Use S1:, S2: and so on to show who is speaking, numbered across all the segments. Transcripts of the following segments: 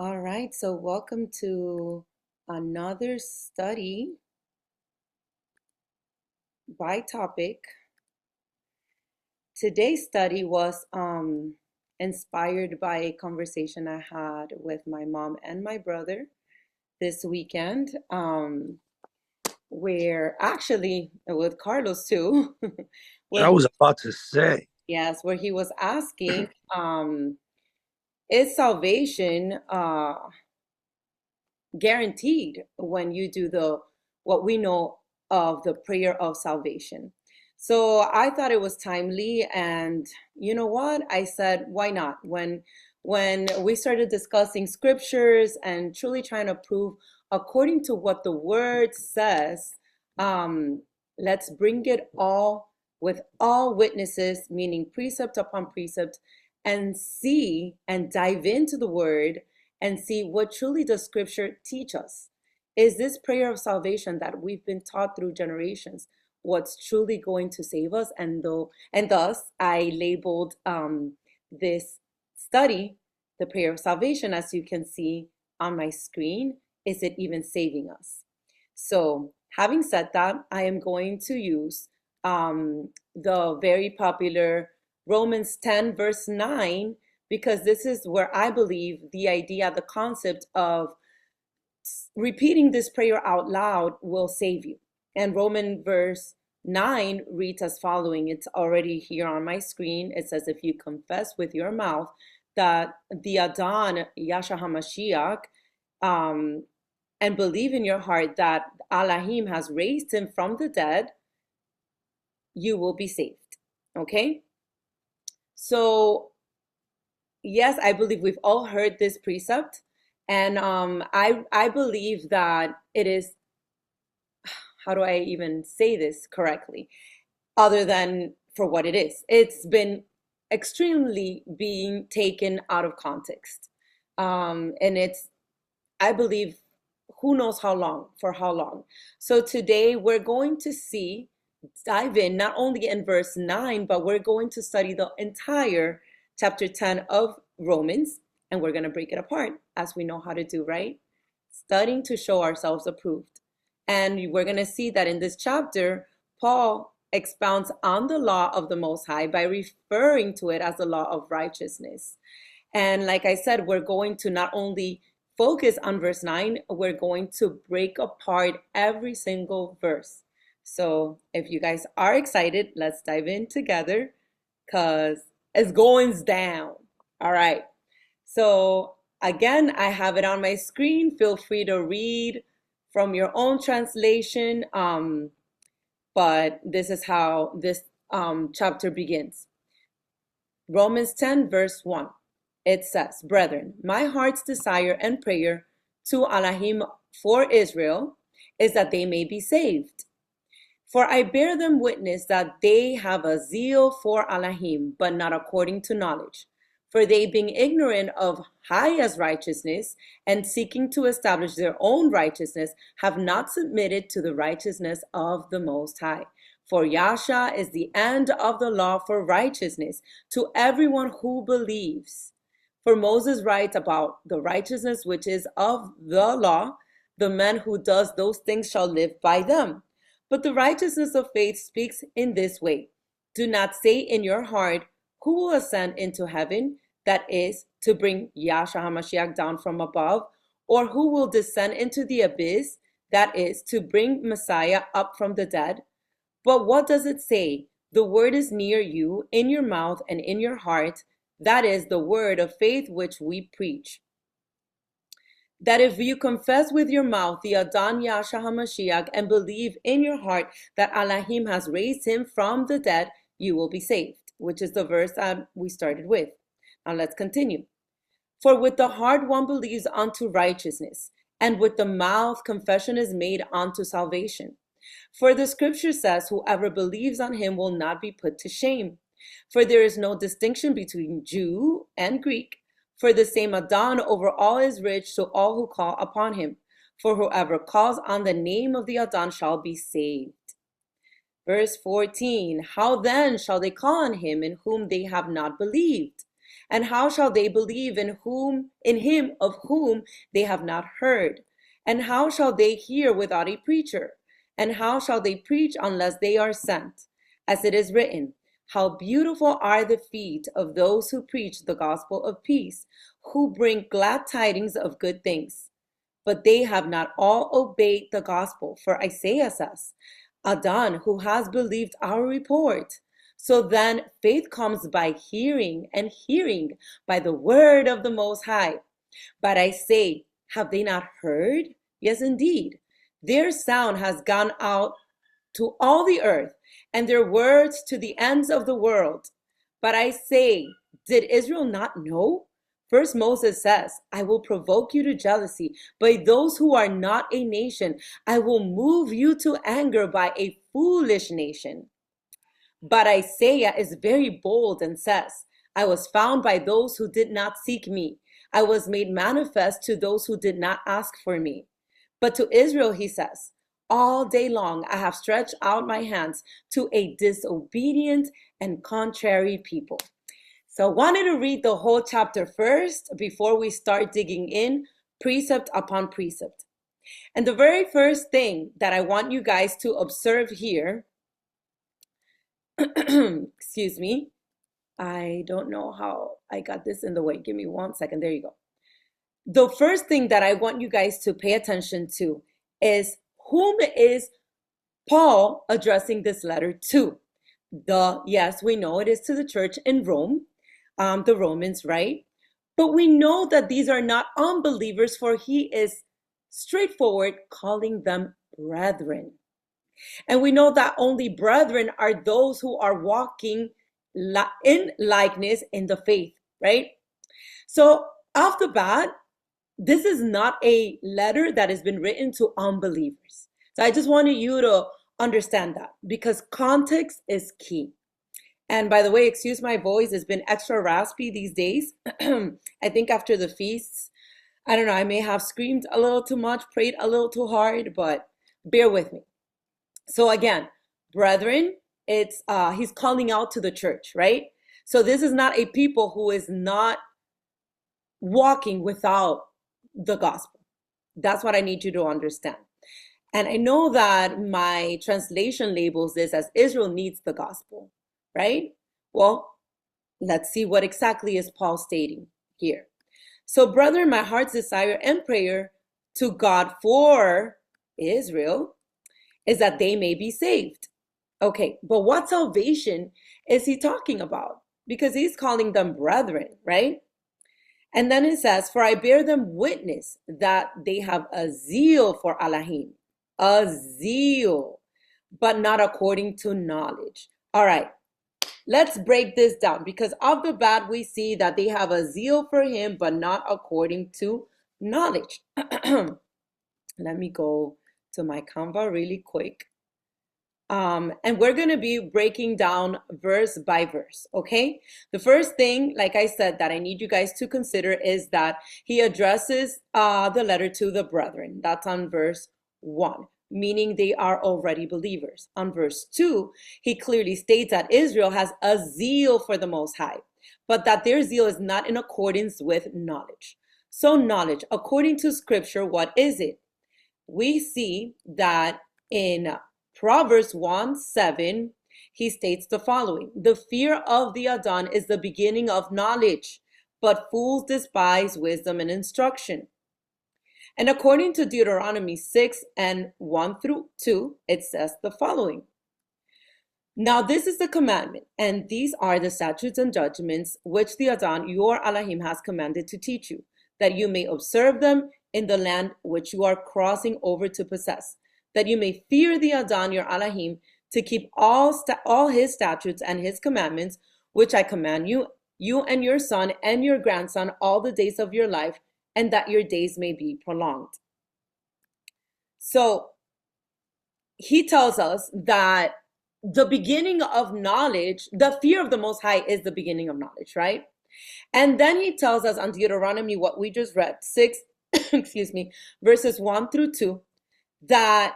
S1: All right, so welcome to another study by topic. Today's study was inspired by a conversation I had with my mom and my brother this weekend, where actually with Carlos too, where
S2: I was about to say,
S1: yes, where he was asking, is salvation guaranteed when you do the what we know of the prayer of salvation. So I thought it was timely, and you know what? I said, why not? When we started discussing scriptures and truly trying to prove according to what the word says, um, let's bring it all with all witnesses, meaning precept upon precept, and see and dive into the word and see what truly does scripture teach us. Is this prayer of salvation that we've been taught through generations what's truly going to save us? And thus I labeled this study the prayer of salvation, as you can see on my screen. Is it even saving us? So having said that, I am going to use the very popular Romans 10 verse 9, because this is where I believe the idea, the concept of repeating this prayer out loud will save you. And Roman verse 9 reads as following. It's already here on my screen. It says, if you confess with your mouth that the Adon, Yahshua HaMashiach, um, and believe in your heart that Elohim has raised him from the dead, you will be saved. Okay? So yes, I believe we've all heard this precept, and I believe that it is. How do I even say this correctly, other than for what it is? It's been extremely being taken out of context, and it's, I believe, who knows how long, for how long. So today we're going to dive in not only in verse 9, but we're going to study the entire chapter 10 of Romans, and we're going to break it apart as we know how to do, right? Studying to show ourselves approved. And we're going to see that in this chapter, Paul expounds on the law of the Most High by referring to it as the law of righteousness. And like I said, we're going to not only focus on verse 9, we're going to break apart every single verse. So if you guys are excited, let's dive in together because it's going down. All right. So again, I have it on my screen. Feel free to read from your own translation. But this is how this chapter begins. Romans 10, verse 1. It says, brethren, my heart's desire and prayer to Elohim for Israel is that they may be saved. For I bear them witness that they have a zeal for Elohim, but not according to knowledge. For they, being ignorant of highest righteousness and seeking to establish their own righteousness, have not submitted to the righteousness of the Most High. For Yasha is the end of the law for righteousness to everyone who believes. For Moses writes about the righteousness which is of the law, the man who does those things shall live by them. But the righteousness of faith speaks in this way. Do not say in your heart, who will ascend into heaven? That is, to bring Yahshua HaMashiach down from above, or who will descend into the abyss? That is, to bring Messiah up from the dead. But what does it say? The word is near you, in your mouth and in your heart. That is the word of faith which we preach. That if you confess with your mouth the Adon Yahshua HaMashiach and believe in your heart that Elohim has raised him from the dead, you will be saved, which is the verse that we started with. Now let's continue. For with the heart one believes unto righteousness, and with the mouth confession is made unto salvation. For the scripture says, whoever believes on him will not be put to shame. For there is no distinction between Jew and Greek, for the same Adon over all is rich to all who call upon him. For whoever calls on the name of the Adon shall be saved. Verse 14, how then shall they call on him in whom they have not believed? And how shall they believe in him of whom they have not heard? And how shall they hear without a preacher? And how shall they preach unless they are sent? As it is written, how beautiful are the feet of those who preach the gospel of peace, who bring glad tidings of good things. But they have not all obeyed the gospel. For Isaiah says, Adon, who has believed our report. So then faith comes by hearing, and hearing by the word of the Most High. But I say, have they not heard? Yes, indeed. Their sound has gone out to all the earth, and their words to the ends of the world. But I say, did Israel not know? First Moses says, I will provoke you to jealousy by those who are not a nation. I will move you to anger by a foolish nation. But Isaiah is very bold and says, I was found by those who did not seek me. I was made manifest to those who did not ask for me. But to Israel, he says, all day long I have stretched out my hands to a disobedient and contrary people. So I wanted to read the whole chapter first before we start digging in, precept upon precept. And the very first thing that I want you guys to observe here, excuse me, I don't know how I got this in the way. Give me 1 second. There you go. The first thing that I want you guys to pay attention to is whom is Paul addressing this letter to? Yes, we know it is to the church in Rome, the Romans, right? But we know that these are not unbelievers, for he is straightforward calling them brethren. And we know that only brethren are those who are walking in likeness in the faith, right? So off the bat, this is not a letter that has been written to unbelievers. So I just wanted you to understand that, because context is key. And by the way, excuse my voice, it's been extra raspy these days. I think after the feasts, I don't know, I may have screamed a little too much, prayed a little too hard, but bear with me. So again, brethren, it's he's calling out to the church, right? So this is not a people who is not walking without the gospel. That's what I need you to understand. And I know that my translation labels this as Israel needs the gospel, right? Well, let's see what exactly is Paul stating here. So, brethren, my heart's desire and prayer to God for Israel is that they may be saved. Okay, but what salvation is he talking about? Because he's calling them brethren, right? And then it says, for I bear them witness that they have a zeal for Elohim, a zeal, but not according to knowledge. All right, let's break this down, because off the bat we see that they have a zeal for him, but not according to knowledge. Let me go to my Canva really quick. And we're going to be breaking down verse by verse, okay? The first thing, like I said, that I need you guys to consider is that he addresses the letter to the brethren. That's on verse 1, meaning they are already believers. On verse 2, he clearly states that Israel has a zeal for the Most High, but that their zeal is not in accordance with knowledge. So knowledge, according to Scripture, what is it? We see that in Proverbs 1:7, he states the following: the fear of the Adon is the beginning of knowledge, but fools despise wisdom and instruction. And according to Deuteronomy 6 and 1 through 2, it says the following: now this is the commandment, and these are the statutes and judgments which the Adon your Elohim has commanded to teach you, that you may observe them in the land which you are crossing over to possess, that you may fear the Adon your Elohim, to keep all his statutes and his commandments, which I command you, you and your son and your grandson, all the days of your life, and that your days may be prolonged. So he tells us that the beginning of knowledge, the fear of the Most High is the beginning of knowledge, right? And then he tells us on Deuteronomy, what we just read, 6, excuse me, verses 1 through 2, that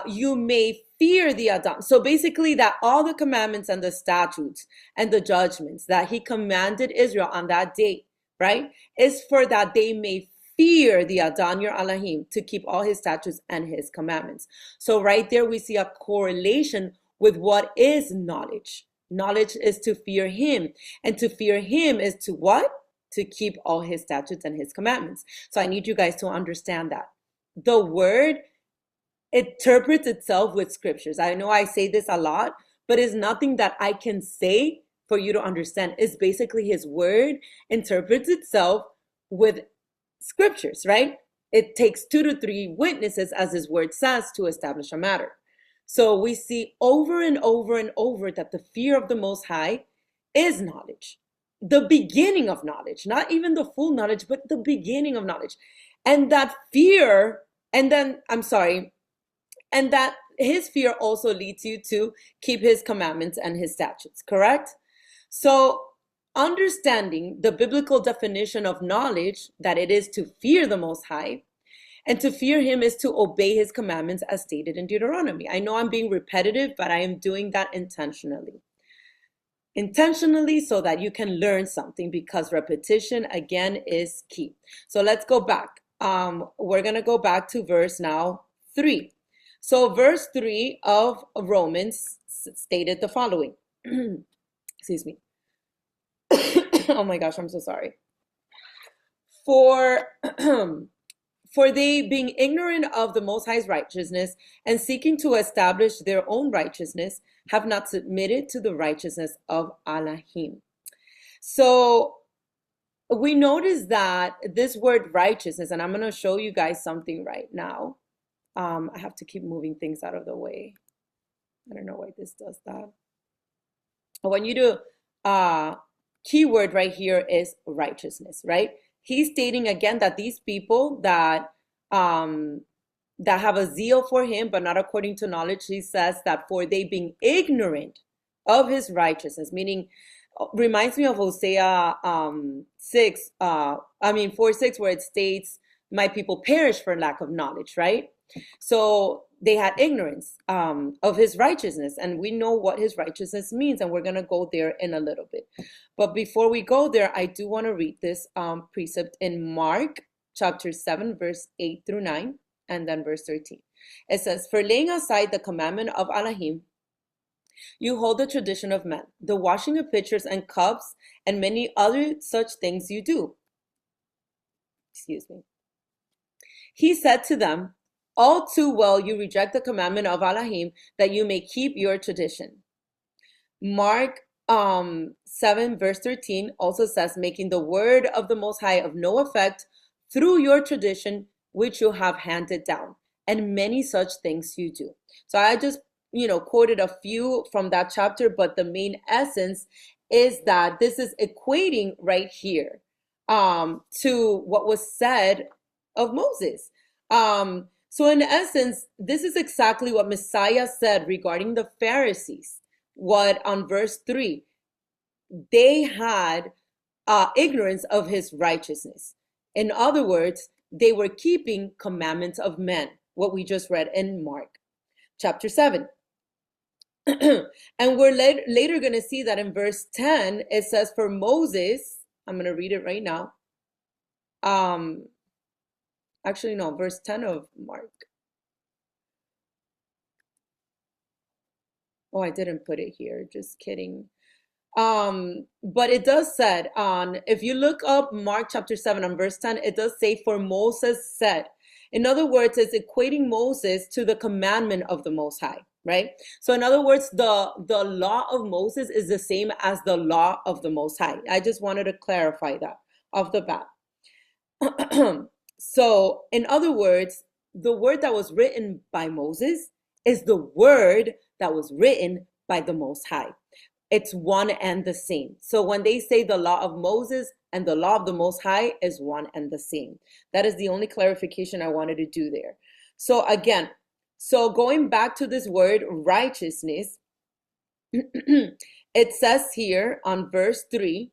S1: you may fear the Adam. So basically, that all the commandments and the statutes and the judgments that he commanded Israel on that day, right, is for that they may fear the Adon your Elohim, to keep all his statutes and his commandments. So right there, we see a correlation with what is knowledge. Knowledge is to fear him, and to fear him is to what? To keep all his statutes and his commandments. So I need you guys to understand that the word interprets itself with scriptures. I know I say this a lot, but it's nothing that I can say for you to understand. It's basically his word interprets itself with scriptures, right? It takes 2 to 3 witnesses, as his word says, to establish a matter. So we see over and over and over that the fear of the Most High is knowledge, the beginning of knowledge, not even the full knowledge, but the beginning of knowledge. And that fear, and then, I'm sorry, and that his fear also leads you to keep his commandments and his statutes, correct? So understanding the biblical definition of knowledge, that it is to fear the Most High, and to fear him is to obey his commandments as stated in Deuteronomy. I know I'm being repetitive, but I am doing that intentionally. Intentionally, so that you can learn something, because repetition, again, is key. So let's go back. We're going to go back to verse now 3. So verse 3 of Romans stated the following. Excuse me. Oh my gosh, I'm so sorry. For they, being ignorant of the Most High's righteousness and seeking to establish their own righteousness, have not submitted to the righteousness of Elohim. So we notice that this word righteousness, and I'm going to show you guys something right now. I have to keep moving things out of the way. I don't know why this does that. I want you to, keyword right here is righteousness, right? He's stating again that these people that have a zeal for him, but not according to knowledge, he says that for they being ignorant of his righteousness, meaning, reminds me of Hosea 4:6, where it states, my people perish for lack of knowledge, right? So they had ignorance of his righteousness, and we know what his righteousness means, and we're going to go there in a little bit. But before we go there, I do want to read this precept in Mark chapter 7, verse 8 through 9, and then verse 13. It says, for laying aside the commandment of Elohim, you hold the tradition of men, the washing of pitchers and cups, and many other such things you do. Excuse me. He said to them, all too well you reject the commandment of Elohim, that you may keep your tradition. Mark 7 verse 13 also says, making the word of the Most High of no effect through your tradition, which you have handed down, and many such things you do. So I just, quoted a few from that chapter, but the main essence is that this is equating right here to what was said of Moses. So in essence, this is exactly what Messiah said regarding the Pharisees. What on verse 3, they had ignorance of his righteousness. In other words, they were keeping commandments of men, what we just read in Mark chapter 7. And we're later going to see that in verse 10, it says, for Moses, I'm going to read it right now. Actually, no, verse 10 of Mark. Oh, I didn't put it here. Just kidding. But it does said if you look up Mark chapter 7 on verse 10, it does say, for Moses said. In other words, it's equating Moses to the commandment of the Most High, right? So in other words, the law of Moses is the same as the law of the Most High. I just wanted to clarify that off the bat. So in other words, the word that was written by Moses is the word that was written by the Most High. It's one and the same. So when they say the law of Moses and the law of the Most High is one and the same. That is the only clarification I wanted to do there. So again, going back to this word righteousness, it says here on verse 3,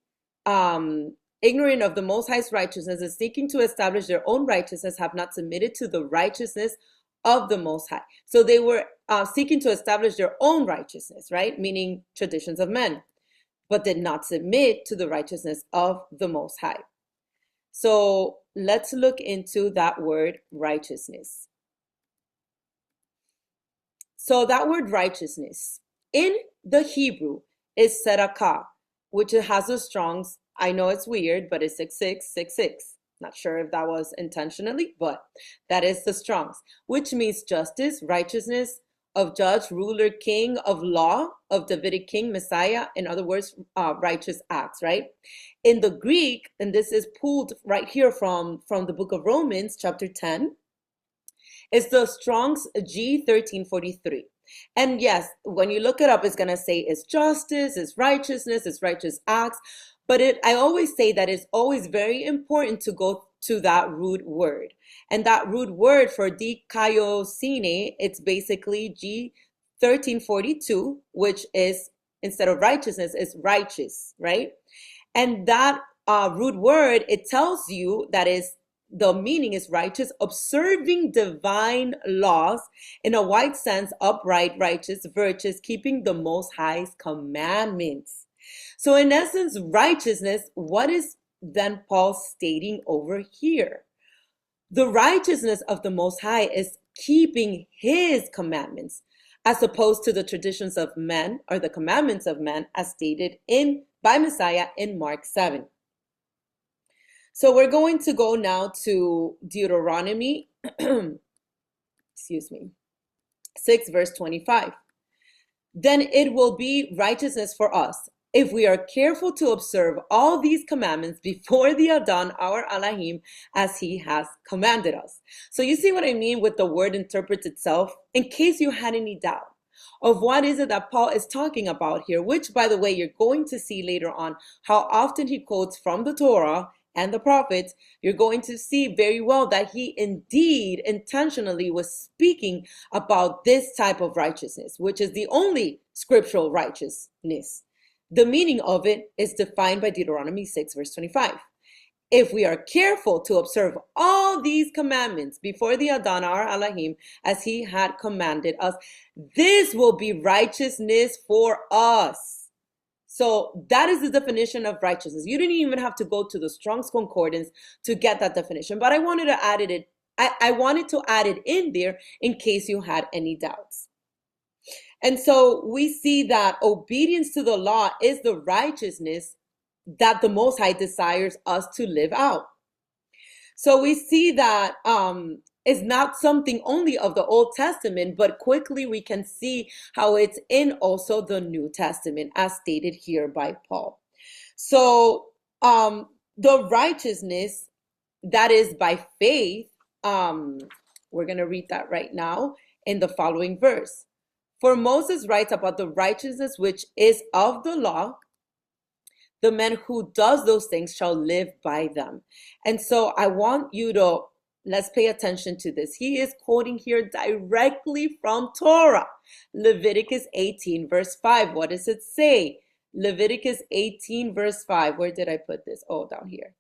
S1: ignorant of the Most High's righteousness and seeking to establish their own righteousness, have not submitted to the righteousness of the Most High. So they were seeking to establish their own righteousness, right? Meaning traditions of men, but did not submit to the righteousness of the Most High. So let's look into that word righteousness. So that word righteousness in the Hebrew is tzedakah, which has the Strong's. I know it's weird, but it's 6666. Not sure if that was intentionally, but that is the Strong's, which means justice, righteousness, of judge, ruler, king, of law, of Davidic king, Messiah. In other words, righteous acts, right? In the Greek, and this is pulled right here from the book of Romans, chapter 10, it's the Strong's G1343. And yes, when you look it up, it's going to say it's justice, it's righteousness, it's righteous acts. But I always say that it's always very important to go to that root word. And that root word for dikaiosine, it's basically G1342, which is, instead of righteousness, is righteous, right? And that root word, it tells you that is, the meaning is righteous, observing divine laws in a wide sense, upright, righteous, virtuous, keeping the Most High's commandments. So in essence, righteousness, what is then Paul stating over here? The righteousness of the Most High is keeping his commandments, as opposed to the traditions of men or the commandments of men as stated by Messiah in Mark 7. So we're going to go now to Deuteronomy, excuse me, 6 verse 25. Then it will be righteousness for us if we are careful to observe all these commandments before the Adon, our Elohim, as he has commanded us. So you see what I mean with the word interprets itself? In case you had any doubt of what is it that Paul is talking about here, which, by the way, you're going to see later on how often he quotes from the Torah and the prophets. You're going to see very well that he indeed intentionally was speaking about this type of righteousness, which is the only scriptural righteousness. The meaning of it is defined by Deuteronomy 6 verse 25. If we are careful to observe all these commandments before the Adon, our Elohim, as he had commanded us, this will be righteousness for us. So that is the definition of righteousness. You didn't even have to go to the Strong's Concordance to get that definition, but I wanted to add it. I wanted to add it in there in case you had any doubts. And so we see that obedience to the law is the righteousness that the Most High desires us to live out. So we see that is not something only of the Old Testament, but quickly we can see how it's in also the New Testament, as stated here by Paul. So the righteousness that is by faith, we're going to read that right now in the following verse. For Moses writes about the righteousness which is of the law, the man who does those things shall live by them. And so I want you to, let's pay attention to this. He is quoting here directly from Torah. Leviticus 18 verse 5. What does it say? Leviticus 18 verse 5. Where did I put this? Oh, down here.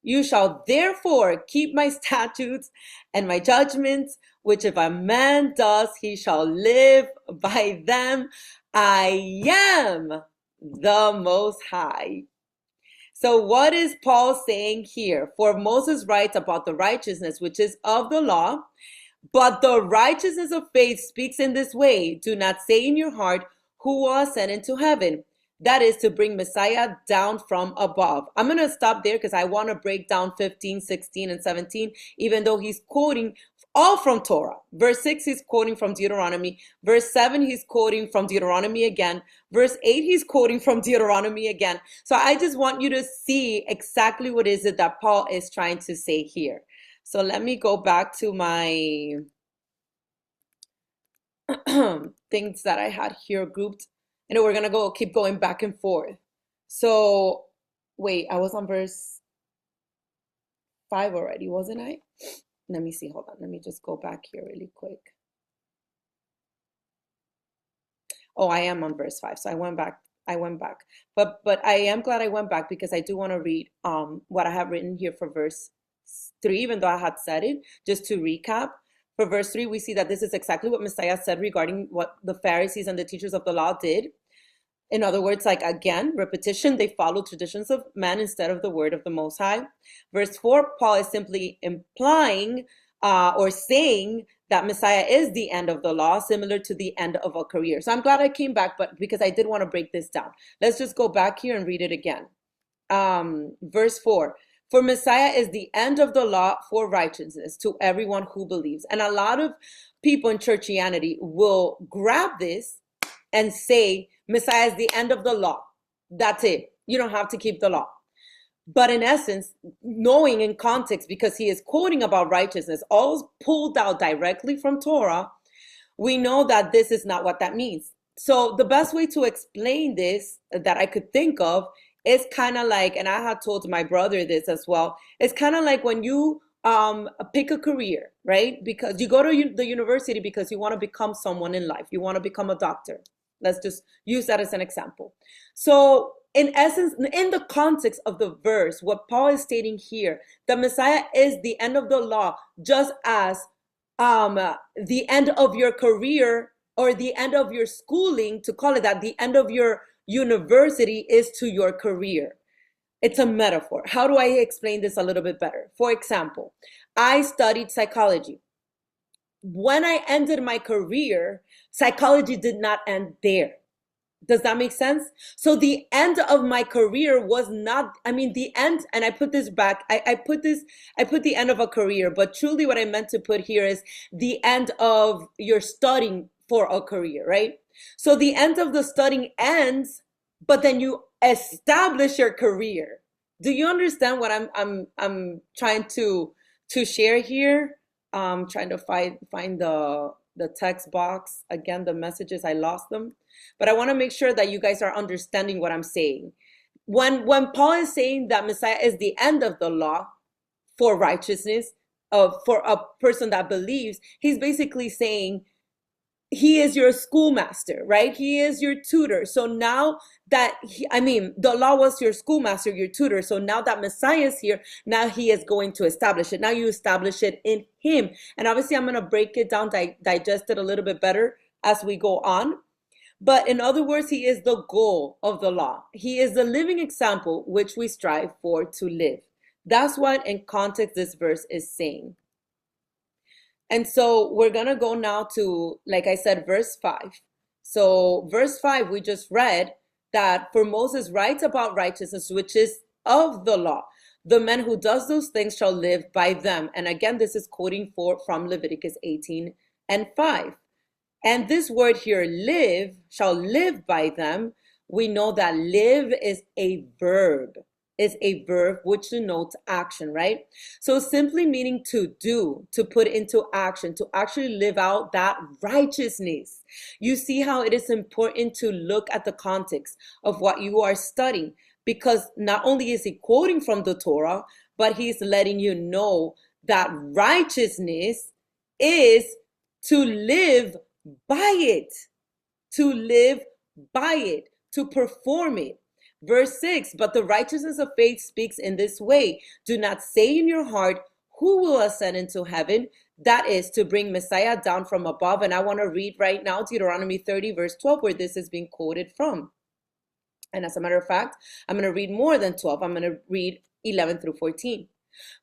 S1: You shall therefore keep my statutes and my judgments, which if a man does, he shall live by them. I am the Most High. So what is Paul saying here? For Moses writes about the righteousness which is of the law, but the righteousness of faith speaks in this way. Do not say in your heart, who was sent into heaven? That is to bring Messiah down from above. I'm going to stop there because I want to break down 15, 16, and 17, even though he's quoting all from Torah. Verse 6, he's quoting from Deuteronomy. Verse 7, he's quoting from Deuteronomy again. Verse 8, he's quoting from Deuteronomy again. So I just want you to see exactly what is it that Paul is trying to say here. So let me go back to my things that I had here grouped. And we're going to keep going back and forth. So, wait, I was on verse 5 already, wasn't I? Let me see. Hold on. Let me just go back here really quick. Oh, I am on verse 5. So I went back. But I am glad I went back because I do want to read what I have written here for verse 3, even though I had said it, just to recap. For verse 3, we see that this is exactly what Messiah said regarding what the Pharisees and the teachers of the law did. In other words, like again, repetition, they follow traditions of men instead of the word of the Most High. Verse 4, Paul is simply implying or saying that Messiah is the end of the law, similar to the end of a career. So I'm glad I came back, but because I did want to break this down. Let's just go back here and read it again. Verse 4, for Messiah is the end of the law for righteousness to everyone who believes. And a lot of people in churchianity will grab this and say, Messiah is the end of the law. That's it. You don't have to keep the law. But in essence, knowing in context, because he is quoting about righteousness, all pulled out directly from Torah, we know that this is not what that means. So the best way to explain this that I could think of is kind of like, and I had told my brother this as well, it's kind of like when you pick a career, right? Because you go to the university because you want to become someone in life. You want to become a doctor. Let's just use that as an example. So in essence, in the context of the verse, what Paul is stating here, the Messiah is the end of the law, just as the end of your career or the end of your schooling, to call it that, the end of your university is to your career. It's a metaphor. How do I explain this a little bit better? For example, I studied psychology. When I ended my career, psychology did not end there. Does that make sense? So the end of my career was not, I mean, the end, and I put this back, I put the end of a career, but truly what I meant to put here is the end of your studying for a career, right? So the end of the studying ends, but then you establish your career. Do you understand what I'm trying to share here? Trying to find the text box again, the messages, I lost them, but I want to make sure that you guys are understanding what I'm saying. When Paul is saying that Messiah is the end of the law for righteousness, for a person that believes, he's basically saying he is your schoolmaster, right? He is your tutor. So now that the law was your schoolmaster, your tutor. So now that Messiah is here, now he is going to establish it. Now you establish it in him. And obviously I'm going to break it down, digest it a little bit better as we go on. But in other words, he is the goal of the law. He is the living example which we strive for to live. That's what in context this verse is saying. And so we're going to go now to, like I said, verse 5. So verse 5, we just read that for Moses writes about righteousness, which is of the law. The man who does those things shall live by them. And again, this is quoting from Leviticus 18:5. And this word here, live, shall live by them. We know that live is a verb. Is a verb which denotes action, right? So simply meaning to do, to put into action, to actually live out that righteousness. You see how it is important to look at the context of what you are studying, because not only is he quoting from the Torah, but he's letting you know that righteousness is to live by it, to live by it, to perform it. Verse 6, but the righteousness of faith speaks in this way. Do not say in your heart, who will ascend into heaven? That is to bring Messiah down from above. And I want to read right now Deuteronomy 30, verse 12, where this is being quoted from. And as a matter of fact, I'm going to read more than 12. I'm going to read 11 through 14.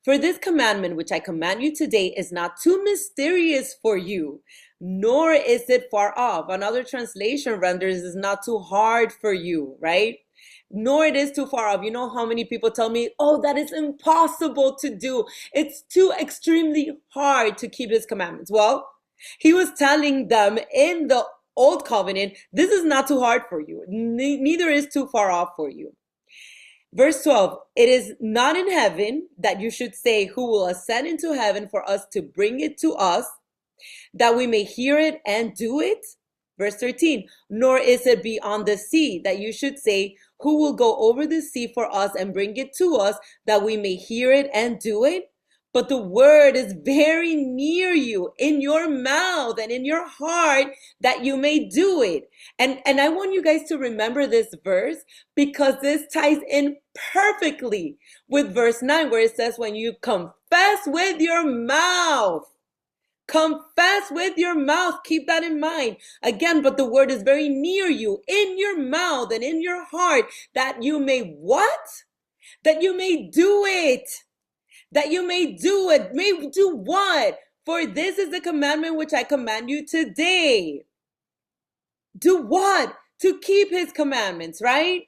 S1: For this commandment which I command you today is not too mysterious for you, nor is it far off. Another translation renders is not too hard for you, right? Nor it is too far off. You know how many people tell me, oh, that is impossible to do. It's too extremely hard to keep his commandments. Well, he was telling them in the old covenant, this is not too hard for you. Neither is too far off for you. Verse 12, it is not in heaven that you should say, who will ascend into heaven for us to bring it to us, that we may hear it and do it. Verse 13, nor is it beyond the sea that you should say, who will go over the sea for us and bring it to us, that we may hear it and do it? But the word is very near you, in your mouth and in your heart, that you may do it. And I want you guys to remember this verse, because this ties in perfectly with verse 9, where it says, when you confess with your mouth Confess with your mouth. Keep that in mind. Again, but the word is very near you, in your mouth and in your heart, that you may what? That you may do it. That you may do it. May do what? For this is the commandment which I command you today. Do what? To keep his commandments, right?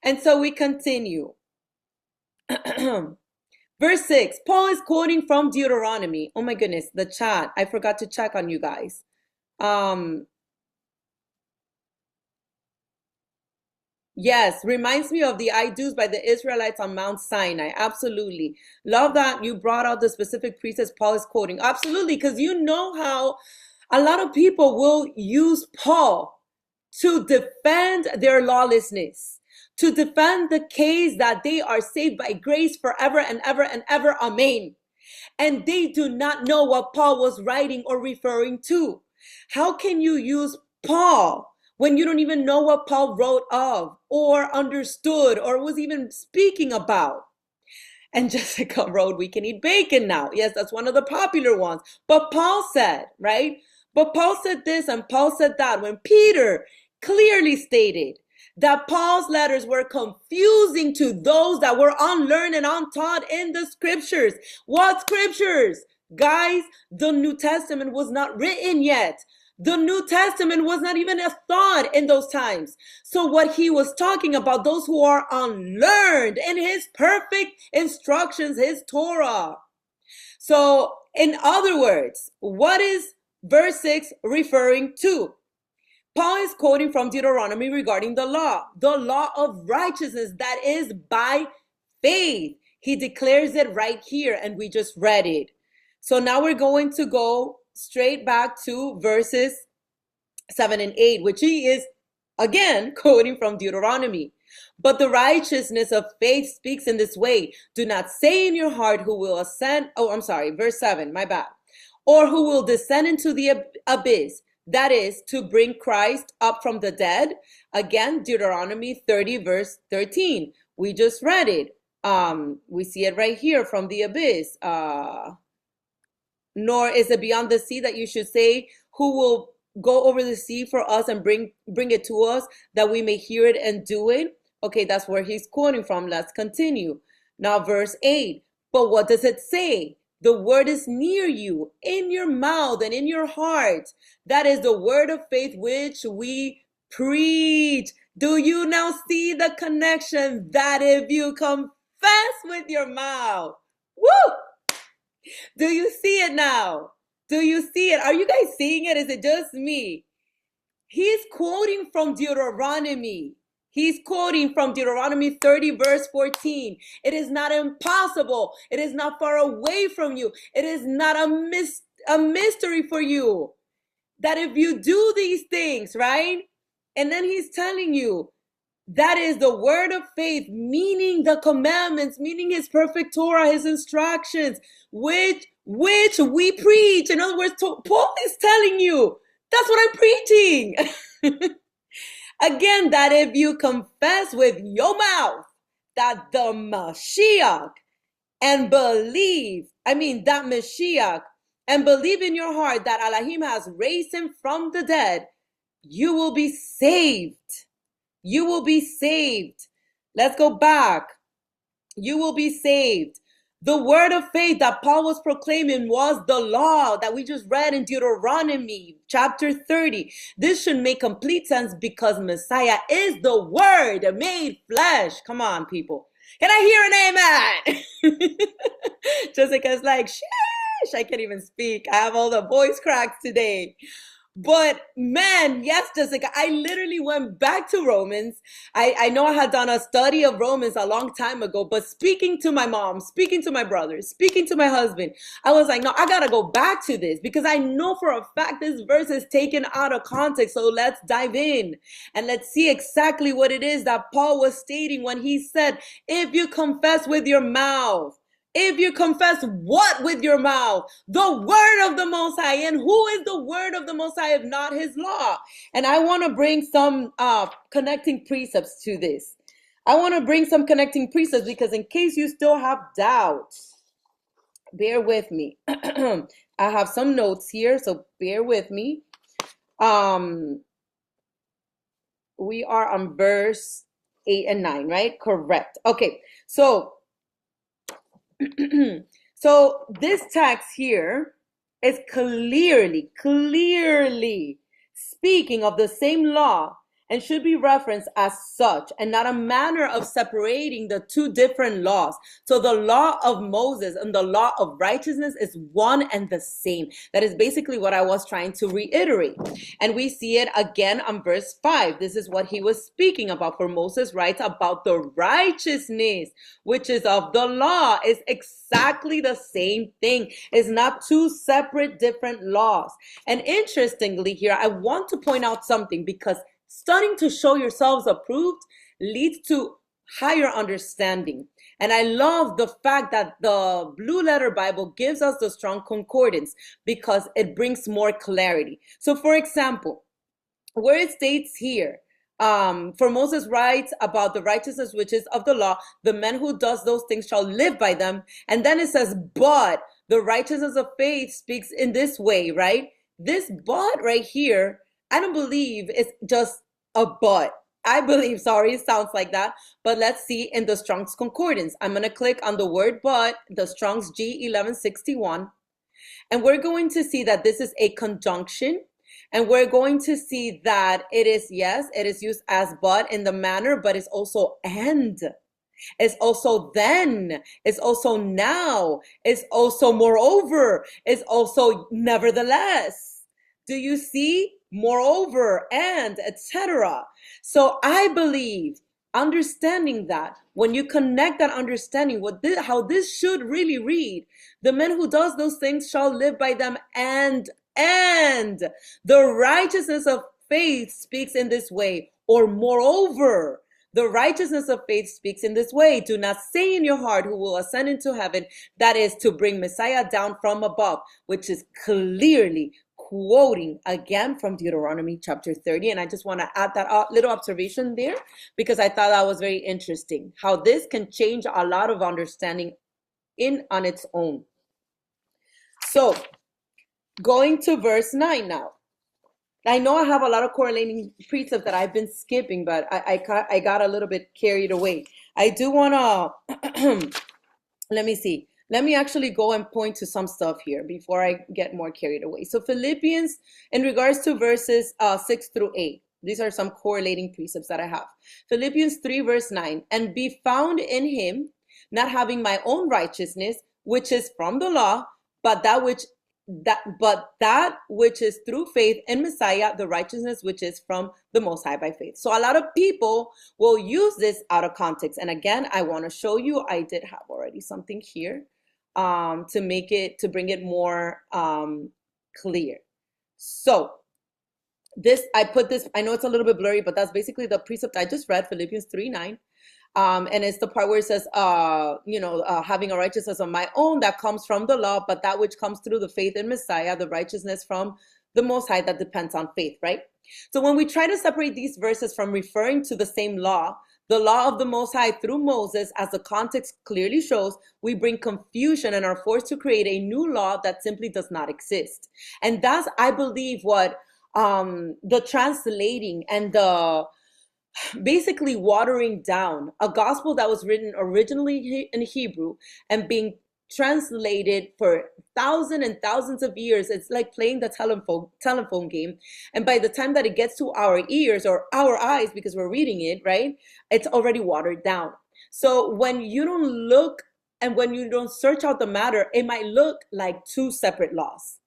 S1: And so we continue. Verse 6, Paul is quoting from Deuteronomy. Oh my goodness, the chat. I forgot to check on you guys. Yes, reminds me of the I do's by the Israelites on Mount Sinai. Absolutely. Love that you brought out the specific precepts Paul is quoting. Absolutely, because you know how a lot of people will use Paul to defend their lawlessness, to defend the case that they are saved by grace forever and ever and ever. Amen. And they do not know what Paul was writing or referring to. How can you use Paul when you don't even know what Paul wrote of or understood or was even speaking about? And Jessica wrote, we can eat bacon now. Yes, that's one of the popular ones. But Paul said, right? But Paul said this and Paul said that. When Peter clearly stated that Paul's letters were confusing to those that were unlearned and untaught in the scriptures. What scriptures? Guys, the New Testament was not written yet. The New Testament was not even a thought in those times. So what he was talking about, those who are unlearned in his perfect instructions, his Torah. So in other words, what is verse 6 referring to? Paul is quoting from Deuteronomy regarding the law of righteousness that is by faith. He declares it right here, and we just read it. So now we're going to go straight back to verses 7 and 8, which he is again quoting from Deuteronomy. But the righteousness of faith speaks in this way. Do not say in your heart who will ascend. Oh, I'm sorry, verse 7, my bad. Or who will descend into the abyss. That is to bring Christ up from the dead. Again, Deuteronomy 30, verse 13. We just read it. We see it right here from the abyss. Nor is it beyond the sea that you should say, who will go over the sea for us and bring it to us that we may hear it and do it. Okay, that's where he's quoting from. Let's continue. Now, verse 8. But what does it say? The word is near you, in your mouth and in your heart. That is the word of faith which we preach. Do you now see the connection? That if you confess with your mouth, woo! Do you see it now? Do you see it? Are you guys seeing it? Is it just me? He's quoting from Deuteronomy. He's quoting from Deuteronomy 30, verse 14. It is not impossible. It is not far away from you. It is not a mystery for you that if you do these things, right? And then he's telling you, that is the word of faith, meaning the commandments, meaning his perfect Torah, his instructions, which we preach. In other words, Paul is telling you, that's what I'm preaching. Again, that if you confess with your mouth that the Mashiach and believe, that Mashiach, and believe in your heart that Elohim has raised him from the dead, you will be saved. You will be saved. Let's go back. You will be saved. The word of faith that Paul was proclaiming was the law that we just read in Deuteronomy chapter 30. This should make complete sense because Messiah is the word made flesh. Come on, people. Can I hear an amen? Jessica's like, sheesh, I can't even speak. I have all the voice cracks today. But man, yes, Jessica, I literally went back to Romans. I know I had done a study of Romans a long time ago, but speaking to my mom, speaking to my brothers, speaking to my husband, I was like, no, I got to go back to this because I know for a fact this verse is taken out of context. So let's dive in and let's see exactly what it is that Paul was stating when he said, if you confess with your mouth, if you confess what with your mouth? The word of the Most High. And who is the word of the Most High if not his law? And I want to bring some connecting precepts to this. I want to bring some connecting precepts because in case you still have doubts, Bear with me. I have some notes here, so bear with me. Um, we are on verse 8 and 9, right? Correct. Okay, so so this text here is clearly speaking of the same law and should be referenced as such and not a manner of separating the two different laws. So the law of Moses and the law of righteousness is one and the same. That is basically what I was trying to reiterate. And we see it again on verse 5. This is what he was speaking about. For Moses writes about the righteousness which is of the law. Is exactly the same thing. It's not two separate different laws. And interestingly here, I want to point out something, because studying to show yourselves approved leads to higher understanding. And I love the fact that the Blue Letter Bible gives us the Strong Concordance, because it brings more clarity. So for example, where it states here, for Moses writes about the righteousness which is of the law, the man who does those things shall live by them. And then it says, but the righteousness of faith speaks in this way, right? This but right here, I don't believe it's just a but. I believe, sorry, it sounds like that, but let's see in the Strong's Concordance. I'm going to click on the word but, the Strong's G1161, and we're going to see that this is a conjunction. And we're going to see that it is, yes, it is used as but in the manner, but it's also and. It's also then. It's also now. It's also moreover. It's also nevertheless. Do you see? Moreover, and, etc. So I believe, understanding that, when you connect that understanding, how this should really read, the man who does those things shall live by them, and the righteousness of faith speaks in this way, or moreover, the righteousness of faith speaks in this way. Do not say in your heart, who will ascend into heaven, that is to bring Messiah down from above, which is clearly quoting again from Deuteronomy chapter 30. And I just want to add that little observation there, because I thought that was very interesting, how this can change a lot of understanding on its own. So going to verse 9 now. I know I have a lot of correlating precepts that I've been skipping, but I got a little bit carried away. I do want to, let me see. Let me actually go and point to some stuff here before I get more carried away. So Philippians, in regards to verses 6 through 8, these are some correlating precepts that I have. Philippians 3 verse 9, and be found in him, not having my own righteousness, which is from the law, but that which is through faith in Messiah, the righteousness which is from the Most High by faith. So a lot of people will use this out of context. And again, I want to show you, I did have already something here to bring it more clear. So I know it's a little bit blurry, but that's basically the precept I just read, Philippians 3:9. And it's the part where it says, having a righteousness of my own that comes from the law, but that which comes through the faith in Messiah, the righteousness from the Most High that depends on faith, right? So when we try to separate these verses from referring to the same law, the law of the Most High through Moses, as the context clearly shows, we bring confusion and are forced to create a new law that simply does not exist. And that's, I believe, what the translating and the basically watering down a gospel that was written originally in Hebrew and being translated for thousands and thousands of years. It's like playing the telephone game. And by the time that it gets to our ears or our eyes, because we're reading it, right, it's already watered down. So when you don't look and when you don't search out the matter, it might look like two separate laws.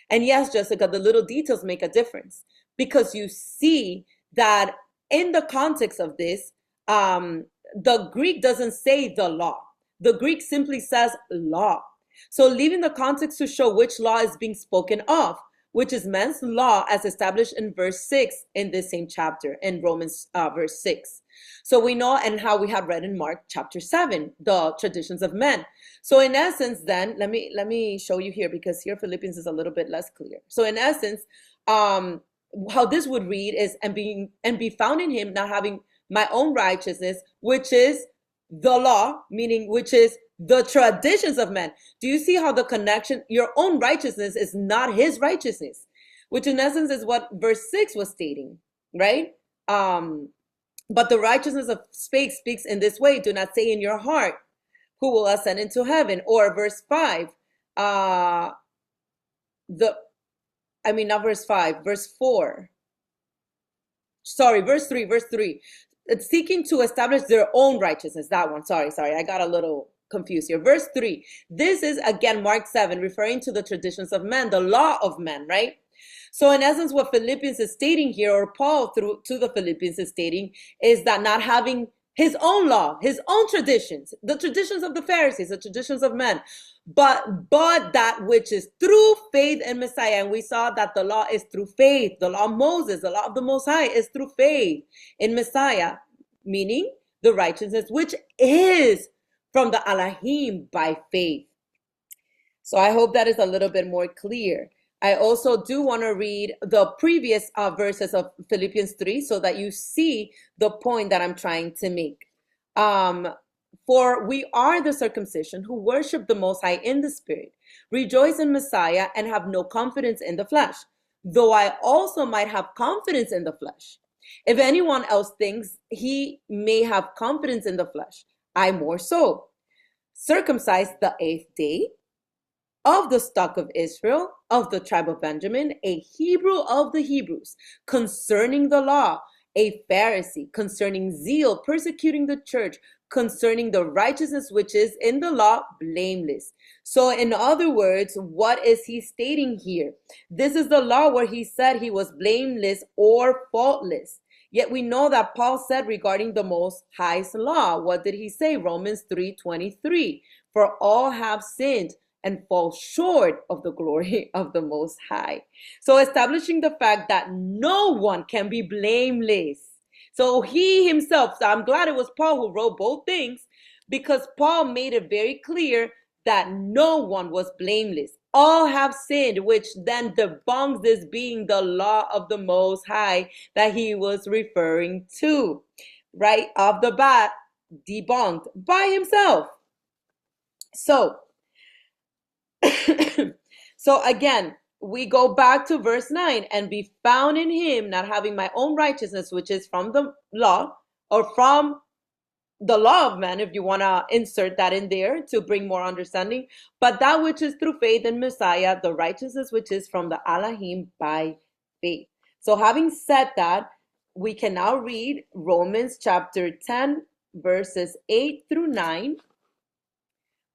S1: And yes, Jessica, the little details make a difference, because you see that in the context of this, the Greek doesn't say the law. The Greek simply says law. So leaving the context to show which law is being spoken of, which is man's law as established in verse 6 in this same chapter, in Romans verse 6. So we know, and how we have read in Mark chapter 7, the traditions of men. So in essence, then, let me show you here, because here Philippians is a little bit less clear. So in essence, how this would read is, and be found in him, not having my own righteousness, which is the law, meaning which is the traditions of men. Do you see how the connection, your own righteousness is not his righteousness, which in essence is what verse 6 was stating, right? But the righteousness of speaks in this way, do not say in your heart, who will ascend into heaven? Or verse 5, not verse 5, verse 4. Sorry, verse 3. It's seeking to establish their own righteousness. That one. Sorry. I got a little confused here. Verse 3. This is again Mark 7, referring to the traditions of men, the law of men, right? So in essence, what Philippians is stating here, or Paul through to the Philippians is stating, is that not having his own law, his own traditions, the traditions of the Pharisees, the traditions of men, but that which is through faith in Messiah. And we saw that the law is through faith. The law of Moses, the law of the Most High, is through faith in Messiah, meaning the righteousness which is from the Elohim by faith. So I hope that is a little bit more clear. I also do want to read the previous verses of Philippians 3 so that you see the point that I'm trying to make. For we are the circumcision who worship the Most High in the Spirit, rejoice in Messiah, and have no confidence in the flesh, though I also might have confidence in the flesh. If anyone else thinks he may have confidence in the flesh, I more so. Circumcised the 8th day, of the stock of Israel, of the tribe of Benjamin, a Hebrew of the Hebrews, concerning the law, a Pharisee, concerning zeal, persecuting the church, concerning the righteousness which is in the law, blameless. So in other words, what is he stating here? This is the law where he said he was blameless or faultless. Yet we know that Paul said regarding the Most High's law, what did he say? Romans 3:23, for all have sinned and fall short of the glory of the Most High. So establishing the fact that no one can be blameless. So he himself, so I'm glad it was Paul who wrote both things, because Paul made it very clear that no one was blameless. All have sinned, which then debunks this being the law of the Most High that he was referring to. Right off the bat, debunked by himself. So again, we go back to verse 9, and be found in him, not having my own righteousness, which is from the law, or from the law of man, if you want to insert that in there to bring more understanding, but that which is through faith in Messiah, the righteousness which is from the Elohim by faith. So having said that, we can now read Romans chapter 10, verses 8 through 9.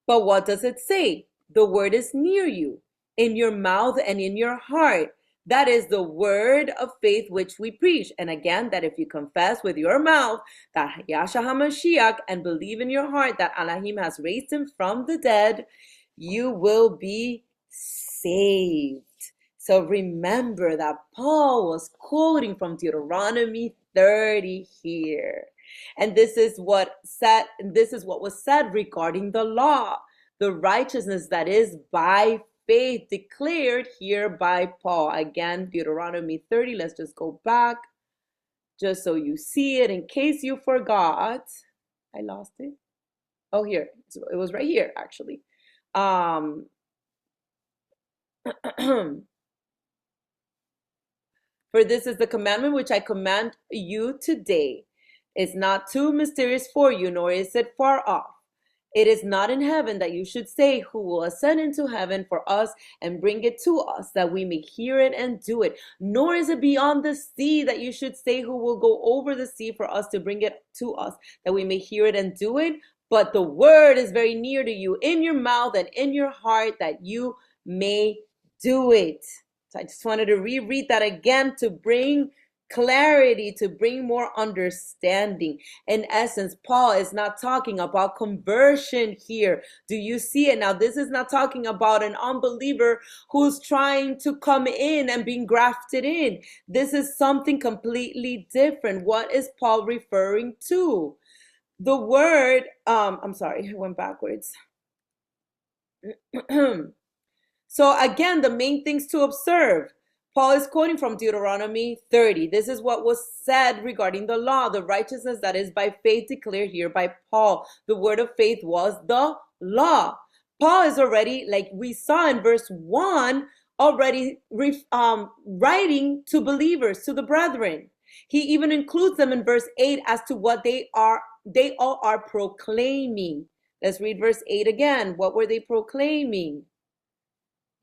S1: But what does it say? The word is near you, in your mouth and in your heart. That is the word of faith which we preach. And again, that if you confess with your mouth that Yahshua HaMashiach and believe in your heart that Elohim has raised him from the dead, you will be saved. So remember that Paul was quoting from Deuteronomy 30 here. And this is what was said regarding the law. The righteousness that is by faith declared here by Paul. Again, Deuteronomy 30. Let's just go back just so you see it in case you forgot. I lost it. Oh, here. It was right here, actually. For this is the commandment which I command you today. It's not too mysterious for you, nor is it far off. It is not in heaven that you should say, who will ascend into heaven for us and bring it to us, that we may hear it and do it. Nor is it beyond the sea that you should say, who will go over the sea for us to bring it to us, that we may hear it and do it. But the word is very near to you, in your mouth and in your heart, that you may do it. So I just wanted to reread that again to bring clarity, to bring more understanding. In essence, Paul is not talking about conversion here. Do you see it? Now, this is not talking about an unbeliever who's trying to come in and being grafted in. This is something completely different. What is Paul referring to? The word, I'm sorry, I went backwards. So again, the main things to observe. Paul is quoting from Deuteronomy 30. This is what was said regarding the law, the righteousness that is by faith declared here by Paul. The word of faith was the law. Paul is already, like we saw in verse 1, already writing to believers, to the brethren. He even includes them in verse 8 as to what they all are proclaiming. Let's read verse 8 again. What were they proclaiming?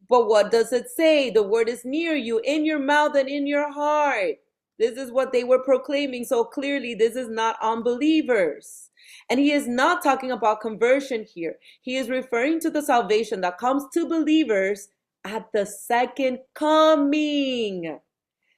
S1: But what does it say? The word is near you, in your mouth and in your heart. This is what they were proclaiming. So clearly, this is not unbelievers. And he is not talking about conversion here. He is referring to the salvation that comes to believers at the second coming.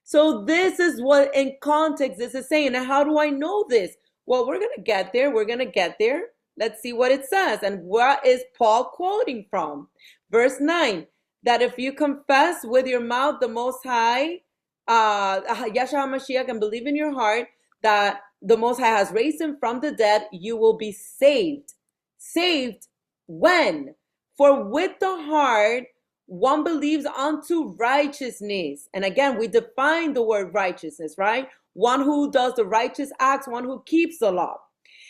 S1: So this is what in context this is saying. And how do I know this? Well, we're going to get there. We're going to get there. Let's see what it says. And what is Paul quoting from? Verse 9, that if you confess with your mouth the Most High, Yahshua HaMashiach, and believe in your heart that the Most High has raised him from the dead, you will be saved. Saved when? For with the heart one believes unto righteousness. And again, we define the word righteousness, right? One who does the righteous acts, one who keeps the law.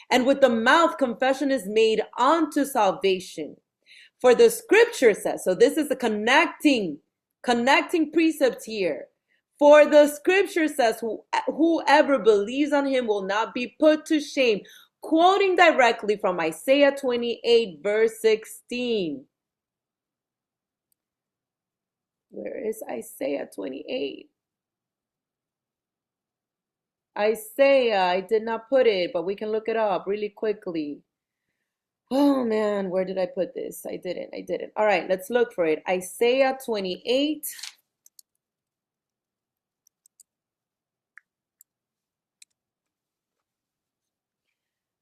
S1: And with the mouth, confession is made unto salvation. For the scripture says, so this is the connecting precept here. For the scripture says, whoever believes on him will not be put to shame. Quoting directly from Isaiah 28, verse 16. Where is Isaiah 28? Isaiah, I did not put it, but we can look it up really quickly. Oh man, where did I put this? I didn't. All right, let's look for it. Isaiah 28.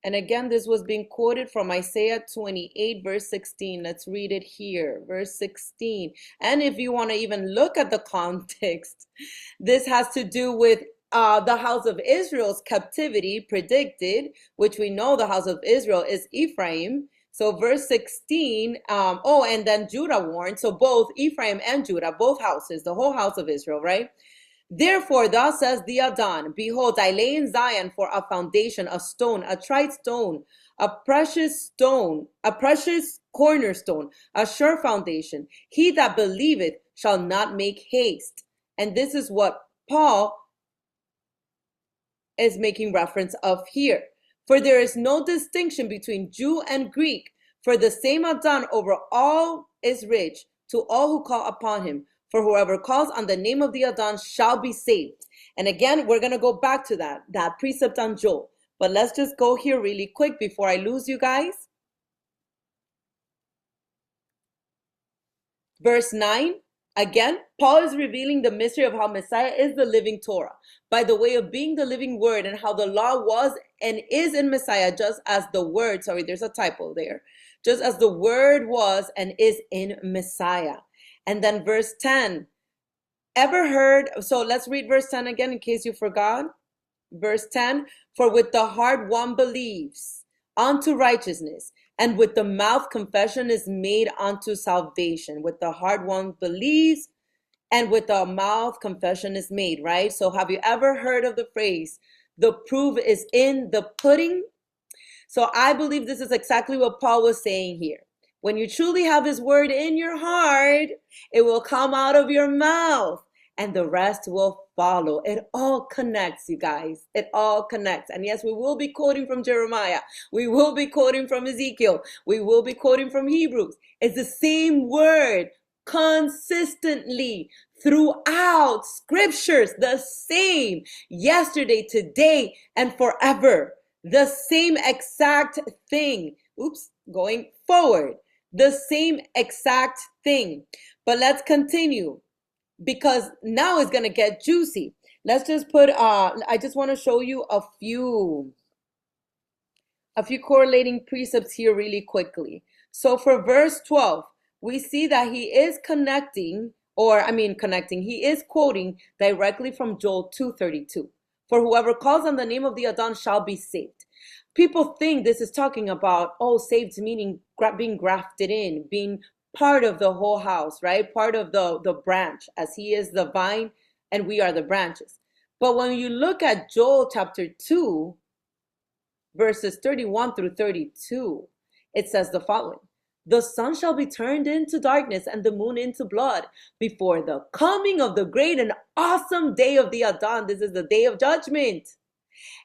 S1: And again, this was being quoted from Isaiah 28, verse 16. Let's read it here, verse 16. And if you want to even look at the context, this has to do with the house of Israel's captivity predicted, which we know the house of Israel is Ephraim. So verse 16, and then Judah warned. So both Ephraim and Judah, both houses, the whole house of Israel, right? Therefore, thus says the Adon, behold, I lay in Zion for a foundation, a stone, a tried stone, a precious cornerstone, a sure foundation. He that believeth shall not make haste. And this is what Paul is making reference of here. For there is no distinction between Jew and Greek, for the same Adon over all is rich to all who call upon him. For whoever calls on the name of the Adon shall be saved. And again, we're going to go back to that precept on Joel. But let's just go here really quick before I lose you guys. Verse 9, again, Paul is revealing the mystery of how Messiah is the living Torah by the way of being the living word, and how the law was and is in Messiah, just as the word, sorry, there's a typo there, just as the word was and is in Messiah. And then verse 10, ever heard, so let's read verse 10 again in case you forgot. Verse 10, for with the heart one believes unto righteousness, and with the mouth confession is made unto salvation. With the heart one believes, and with the mouth confession is made, right? So have you ever heard of the phrase, the proof is in the pudding? So I believe this is exactly what Paul was saying here. When you truly have his word in your heart, it will come out of your mouth and the rest will follow. It all connects, you guys. It all connects. And yes, we will be quoting from Jeremiah. We will be quoting from Ezekiel. We will be quoting from Hebrews. It's the same word consistently throughout scriptures, the same yesterday, today, and forever. The same exact thing. Going forward. The same exact thing. But let's continue, because now it's going to get juicy. Let's just put, I just want to show you a few correlating precepts here really quickly. So for verse 12, we see that he is connecting, he is quoting directly from Joel 2:32. For whoever calls on the name of the Adon shall be saved. People think this is talking about, saved meaning being grafted in, being part of the whole house, right? Part of the branch, as he is the vine and we are the branches. But when you look at Joel chapter 2, verses 31 through 32, it says the following: the sun shall be turned into darkness and the moon into blood before the coming of the great and awesome day of the Adon. This is the day of judgment.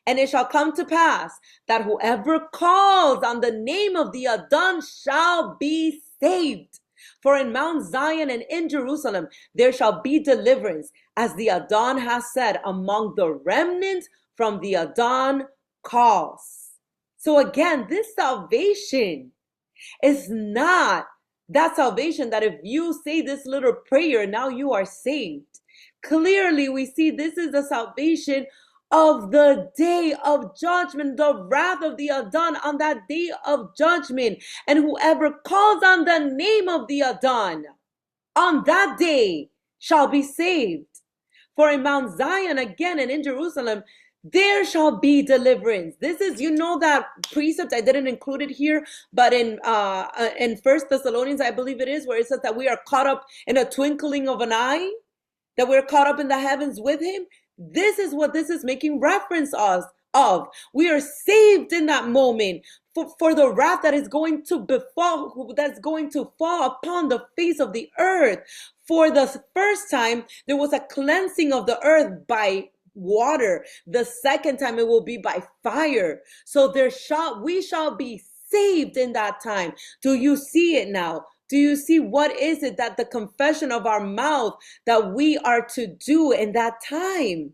S1: And it shall come to pass that whoever calls on the name of the Adon shall be saved. For in Mount Zion and in Jerusalem there shall be deliverance, as the Adon has said, among the remnant from the Adon calls. So again, this salvation is not that salvation that if you say this little prayer, now you are saved. Clearly, we see this is the salvation of the day of judgment, the wrath of the Adon on that day of judgment. And whoever calls on the name of the Adon on that day shall be saved. For in Mount Zion again and in Jerusalem, there shall be deliverance. This is, that precept, I didn't include it here, but in First Thessalonians, I believe it is, where it says that we are caught up in a twinkling of an eye, that we're caught up in the heavens with him. This is what this is making reference of. We are saved in that moment for the wrath that is going to befall, that's going to fall upon the face of the earth. For the first time, there was a cleansing of the earth by water. The second time it will be by fire. So we shall be saved in that time. Do you see it now? Do you see what is it that the confession of our mouth that we are to do in that time?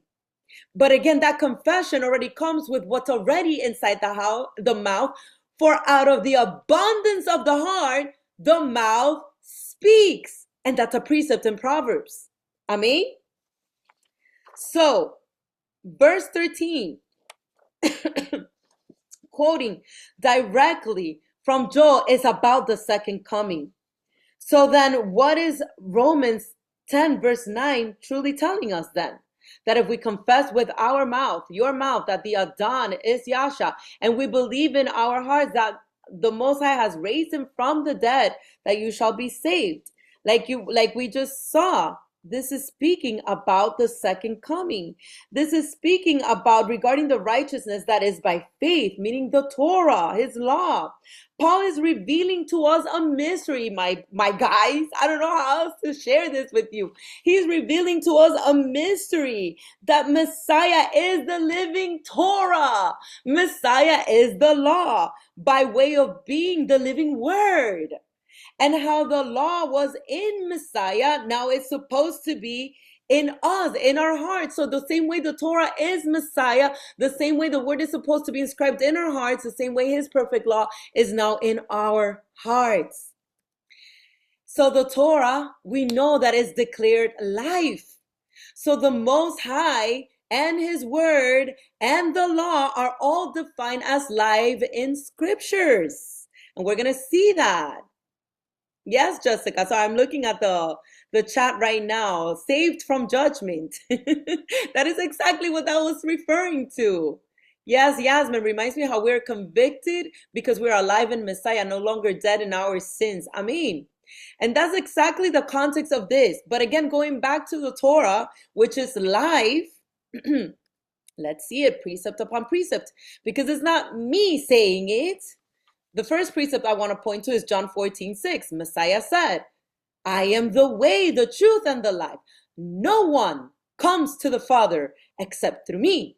S1: But again, that confession already comes with what's already inside the mouth. For out of the abundance of the heart, the mouth speaks. And that's a precept in Proverbs. Amen? So, verse 13, quoting directly from Joel, is about the second coming. So then what is Romans 10 verse 9 truly telling us then? That if we confess with our mouth, your mouth, that the Adon is Yasha, and we believe in our hearts that the Most High has raised him from the dead, that you shall be saved. Like we just saw, this is speaking about the second coming. This is speaking about regarding the righteousness that is by faith, meaning the Torah, his law. Paul is revealing to us a mystery, my guys. I don't know how else to share this with you. He's revealing to us a mystery that Messiah is the living Torah. Messiah is the law by way of being the living word. And how the law was in Messiah, now it's supposed to be in us, in our hearts. So the same way the Torah is Messiah, the same way the word is supposed to be inscribed in our hearts, the same way his perfect law is now in our hearts. So the Torah, we know that is declared life. So the Most High and his word and the law are all defined as life in scriptures. And we're going to see that. Yes, Jessica. So I'm looking at the chat right now. Saved from judgment. That is exactly what that was referring to. Yes, Yasmin reminds me how we're convicted because we're alive in Messiah, no longer dead in our sins. Amen. And that's exactly the context of this. But again, going back to the Torah, which is life, let's see it precept upon precept, because it's not me saying it. The first precept I want to point to is John 14:6. Messiah said, I am the way, the truth, and the life. No one comes to the Father except through me.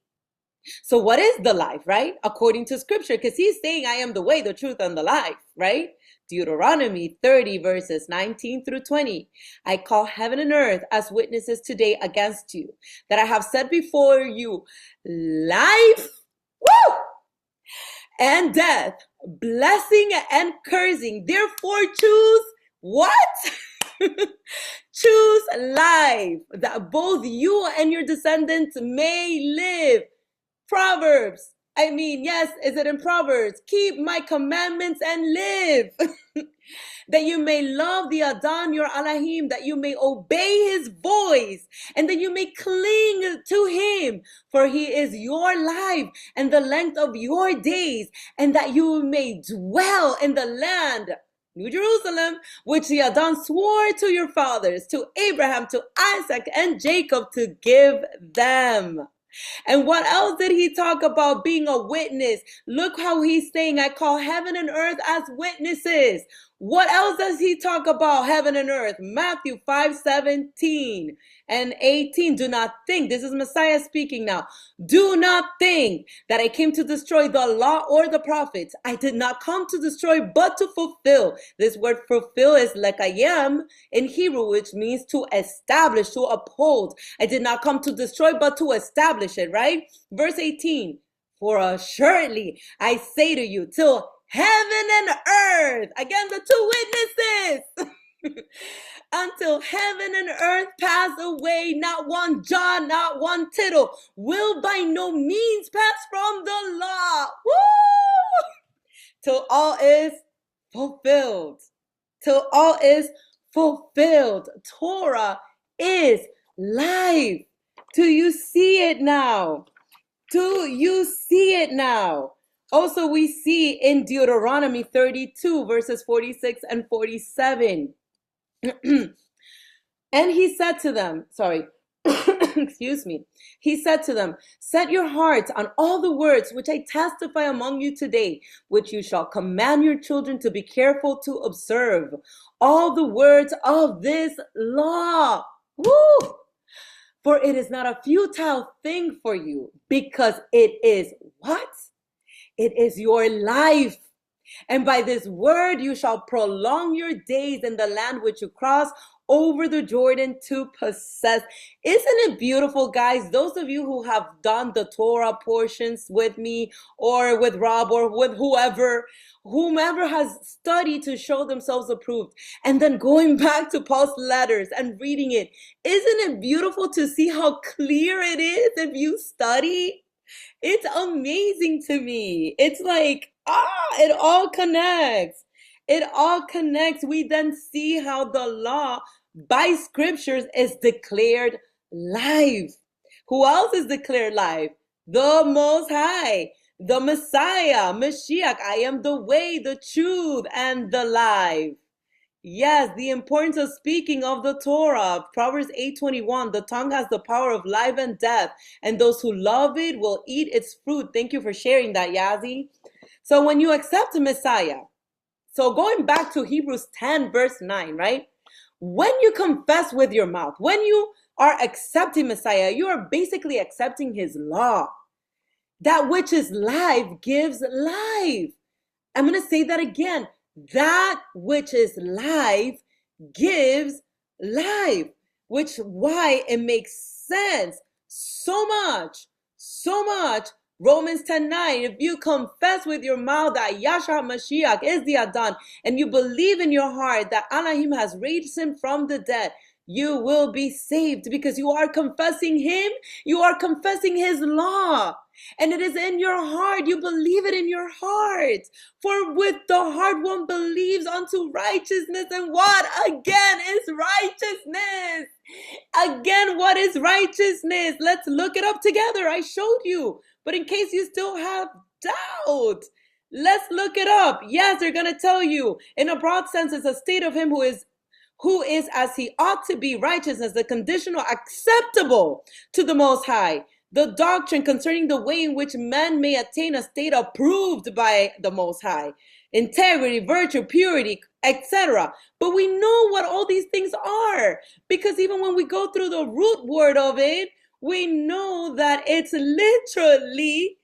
S1: So what is the life, right? According to scripture, because he's saying, I am the way, the truth, and the life, right? Deuteronomy 30 verses 19 through 20. I call heaven and earth as witnesses today against you, that I have set before you life, woo, and death, blessing and cursing. Therefore choose what? Choose life, that both you and your descendants may live. Proverbs. Yes, is it in Proverbs? Keep my commandments and live. That you may love the Adon, your Elohim, that you may obey his voice, and that you may cling to him, for he is your life and the length of your days, and that you may dwell in the land New Jerusalem, which the Adon swore to your fathers, to Abraham, to Isaac, and Jacob to give them. And what else did he talk about being a witness? Look how he's saying, I call heaven and earth as witnesses. What else does he talk about, heaven and earth? Matthew 5:17 and 18. Do not think, this is Messiah speaking now. Do not think that I came to destroy the law or the prophets. I did not come to destroy, but to fulfill. This word fulfill is lekayem in Hebrew, which means to establish, to uphold. I did not come to destroy, but to establish it, right? Verse 18, for assuredly I say to you, till heaven and earth, again, the two witnesses, until heaven and earth pass away, not one jot, not one tittle, will by no means pass from the law. Woo! Till all is fulfilled. Till all is fulfilled. Torah is life. Do you see it now? Do you see it now? Also, we see in Deuteronomy 32, verses 46 and 47. And he said to them, excuse me. He said to them, set your hearts on all the words which I testify among you today, which you shall command your children to be careful to observe. All the words of this law. Woo! For it is not a futile thing for you, because it is what? It is your life. And by this word you shall prolong your days in the land which you cross over the Jordan to possess. Isn't it beautiful, guys? Those of you who have done the Torah portions with me or with Rob or with whomever has studied to show themselves approved, and then going back to Paul's letters and reading it. Isn't it beautiful to see how clear it is if you study? It's amazing to me. It's like, it all connects. It all connects. We then see how the law by scriptures is declared life. Who else is declared life? The Most High, the Messiah, Mashiach. I am the way, the truth, and the life. Yes, the importance of speaking of the Torah. Proverbs 8:21, the tongue has the power of life and death, and those who love it will eat its fruit. Thank you for sharing that, Yazi. So when you accept the Messiah, so going back to Hebrews 10, verse 9, right? When you confess with your mouth, when you are accepting Messiah, you are basically accepting his law. That which is life gives life. I'm going to say that again. That which is life gives life, which why it makes sense so much. Romans 10:9, if you confess with your mouth that Yahshua Mashiach is the Adon, and you believe in your heart that Elohim has raised him from the dead, you will be saved, because you are confessing him, you are confessing his law. And it is in your heart. You believe it in your heart. For with the heart one believes unto righteousness. And what again is righteousness? Again, what is righteousness? Let's look it up together. I showed you. But in case you still have doubt, let's look it up. Yes, they're going to tell you. In a broad sense, it's a state of him who is as he ought to be, righteousness, the conditional acceptable to the Most High. The doctrine concerning the way in which man may attain a state approved by the Most High. Integrity, virtue, purity, etc. But we know what all these things are, because even when we go through the root word of it, we know that it's literally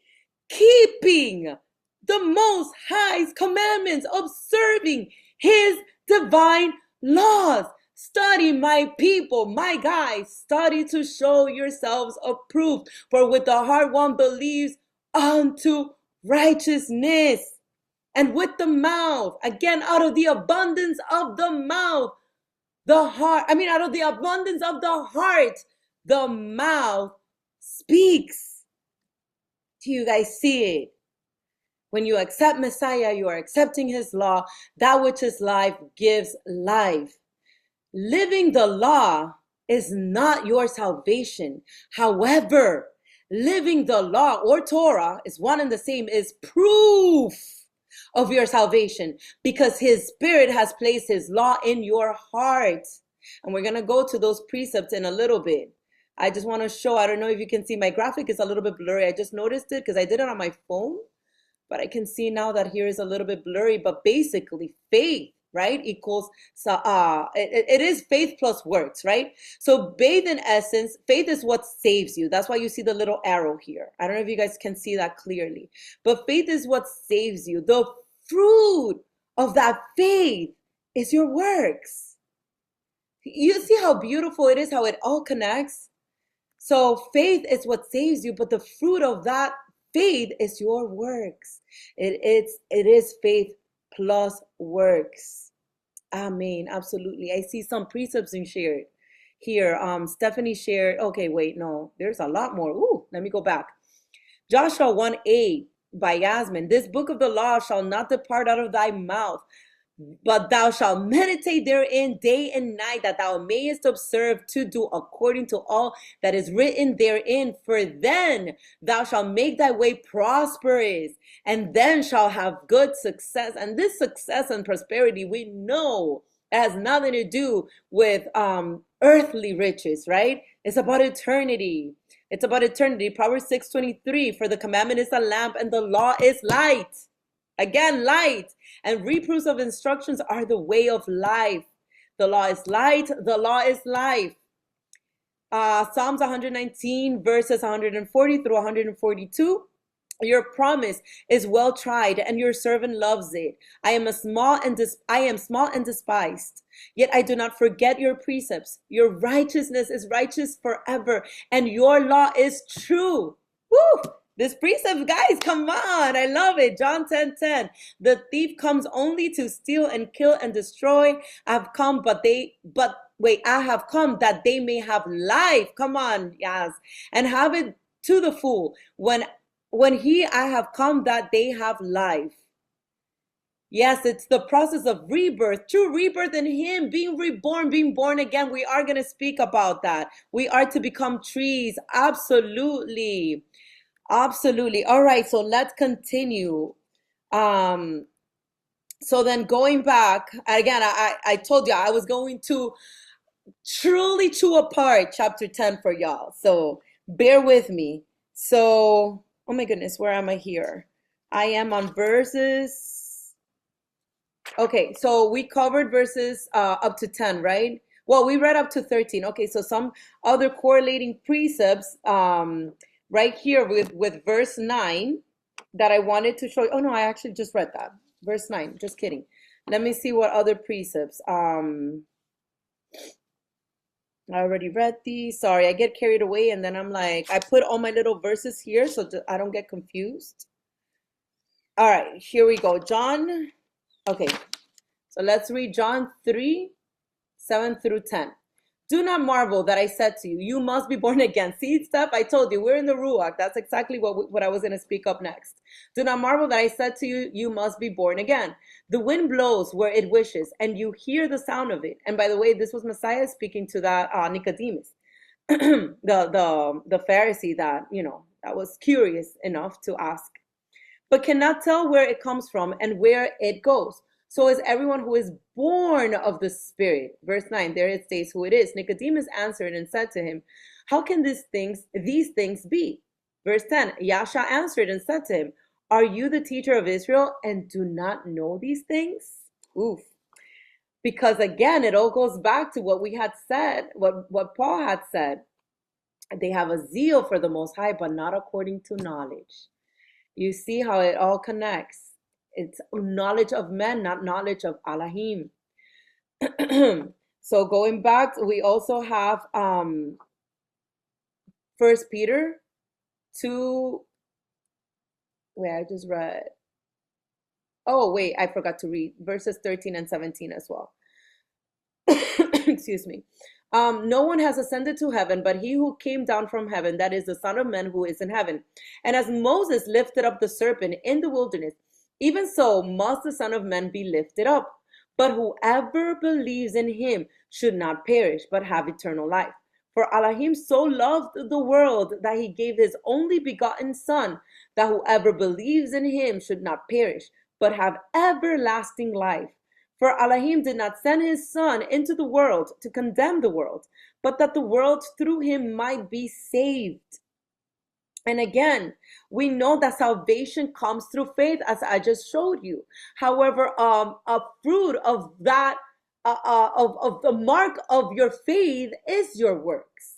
S1: keeping the Most High's commandments, observing his divine laws. Study, my people, my guys, study to show yourselves approved. For with the heart one believes unto righteousness, and with the mouth, again, out of the abundance of the mouth, out of the abundance of the heart, the mouth speaks. Do you guys see it? When you accept Messiah, you are accepting his law. That which is life gives life. Living the law is not your salvation. However, living the law or Torah is one and the same, is proof of your salvation, because his spirit has placed his law in your heart. And we're going to go to those precepts in a little bit. I just want to show, I don't know if you can see, my graphic is a little bit blurry. I just noticed it because I did it on my phone, but I can see now that here is a little bit blurry. But basically, faith, right, equals, it is faith plus works, right? So faith, in essence, faith is what saves you. That's why you see the little arrow here. I don't know if you guys can see that clearly, but faith is what saves you. The fruit of that faith is your works. You see how beautiful it is, how it all connects? So faith is what saves you, but the fruit of that faith is your works. It is faith plus works. Amen. Absolutely. I see some precepts in shared here. Stephanie shared. Okay, wait, no, there's a lot more. Ooh, let me go back. Joshua 1:8 by Yasmin. This book of the law shall not depart out of thy mouth, but thou shalt meditate therein day and night, that thou mayest observe to do according to all that is written therein. For then thou shalt make thy way prosperous, and then shalt have good success. And this success and prosperity, we know, it has nothing to do with earthly riches, right? It's about eternity. It's about eternity. Proverbs 6:23, for the commandment is a lamp and the law is light. Again, light. And reproofs of instructions are the way of life. The law is light. The law is life. Psalms 119, verses 140 through 142. Your promise is well tried, and your servant loves it. I am small and despised, yet I do not forget your precepts. Your righteousness is righteous forever, and your law is true. Woo! This precept, guys, come on. I love it. John 10:10. The thief comes only to steal and kill and destroy. I have come that they may have life. Come on, yes. And have it to the full. I have come that they have life. Yes, it's the process of rebirth, true rebirth in him, being reborn, being born again. We are going to speak about that. We are to become trees. Absolutely. Absolutely. All right, so let's continue. So then going back, again, I told you I was going to truly chew apart chapter 10 for y'all. So bear with me. So, oh my goodness, where am I here? I am on verses. Okay, so we covered verses up to 10, right? Well, we read up to 13. Okay, so some other correlating precepts right here with verse 9 that I wanted to show you. Oh no, I actually just read that. Verse 9, just kidding. Let me see what other precepts. I already read these. Sorry, I get carried away and then I'm like, I put all my little verses here so I don't get confused. All right, here we go. John, okay, so let's read John 3:7 through 10. Do not marvel that I said to you, you must be born again. See, Steph, I told you, we're in the Ruach. That's exactly what I was going to speak up next. Do not marvel that I said to you, you must be born again. The wind blows where it wishes, and you hear the sound of it. And by the way, this was Messiah speaking to that Nicodemus, the Pharisee that was curious enough to ask, but cannot tell where it comes from and where it goes. So is everyone who is born of the Spirit. Verse 9, there it states who it is. Nicodemus answered and said to him, how can these things be? Verse 10, Yasha answered and said to him, are you the teacher of Israel and do not know these things? Oof. Because again, it all goes back to what we had said, what Paul had said. They have a zeal for the Most High, but not according to knowledge. You see how it all connects. It's knowledge of men, not knowledge of Elohim. So going back, we also have 1 Peter 2. Wait, I just read. Oh, wait, I forgot to read verses 13 and 17 as well. Excuse me. No one has ascended to heaven, but he who came down from heaven, that is the Son of Man who is in heaven. And as Moses lifted up the serpent in the wilderness, even so must the Son of Man be lifted up. But whoever believes in him should not perish, but have eternal life. For Elohim so loved the world that he gave his only begotten Son, that whoever believes in him should not perish, but have everlasting life. For Elohim did not send his Son into the world to condemn the world, but that the world through him might be saved. And again, we know that salvation comes through faith, as I just showed you. However, a fruit of that, of the mark of your faith is your works.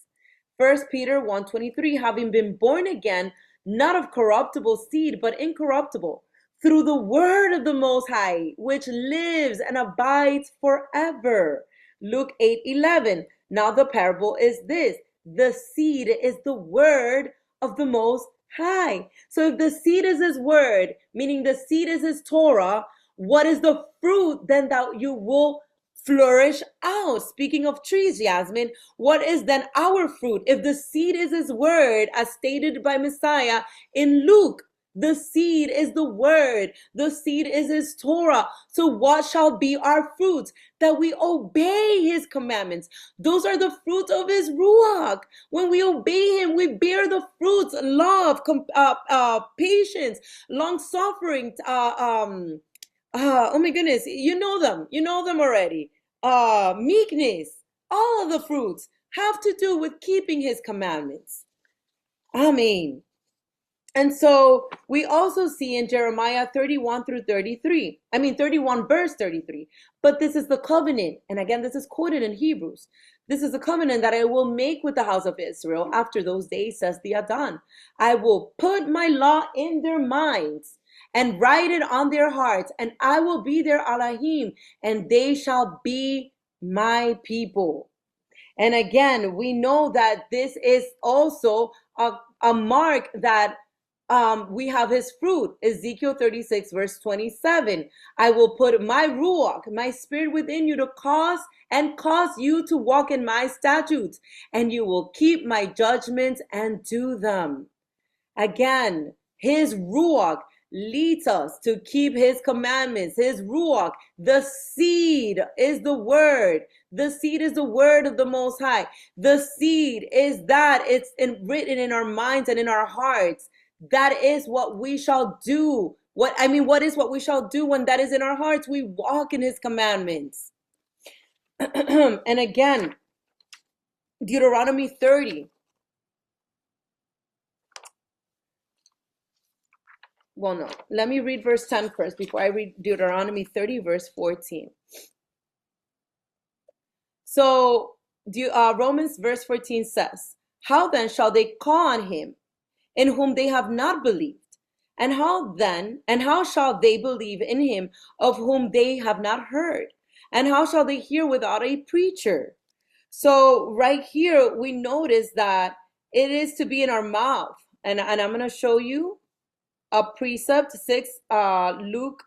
S1: 1 Peter 1:23, having been born again, not of corruptible seed, but incorruptible, through the word of the Most High, which lives and abides forever. Luke 8:11, now the parable is this: the seed is the word of the Most High. So if the seed is his word, meaning the seed is his Torah, what is the fruit then that you will flourish out? Speaking of trees, Yasmin, what is then our fruit? If the seed is his word, as stated by Messiah in Luke, the seed is the word. The seed is his Torah. So what shall be our fruits? That we obey his commandments. Those are the fruits of his Ruach. When we obey him, we bear the fruits: love, patience, long suffering. Oh my goodness, you know them. You know them already. Meekness. All of the fruits have to do with keeping his commandments. Amen. And so we also see in Jeremiah 31 through 33, 31 verse 33, but this is the covenant. And again, this is quoted in Hebrews. This is the covenant that I will make with the house of Israel after those days, says the Adon. I will put my law in their minds and write it on their hearts, and I will be their Elohim, and they shall be my people. And again, we know that this is also a mark that we have his fruit. Ezekiel 36 verse 27. I will put my ruach, my spirit within you to cause you to walk in my statutes, and you will keep my judgments and do them. Again, his ruach leads us to keep his commandments. His ruach, the seed is the word. The seed is the word of the Most High. The seed is that it's written in our minds and in our hearts. That is what we shall do. What is what we shall do when that is in our hearts? We walk in his commandments. And again, Deuteronomy 30. Well, no, let me read verse 10 first before I read Deuteronomy 30, verse 14. So Romans verse 14 says, how then shall they call on him in whom they have not believed? And how shall they believe in him of whom they have not heard? And how shall they hear without a preacher? So right here, we notice that it is to be in our mouth. And I'm going to show you a precept, Luke.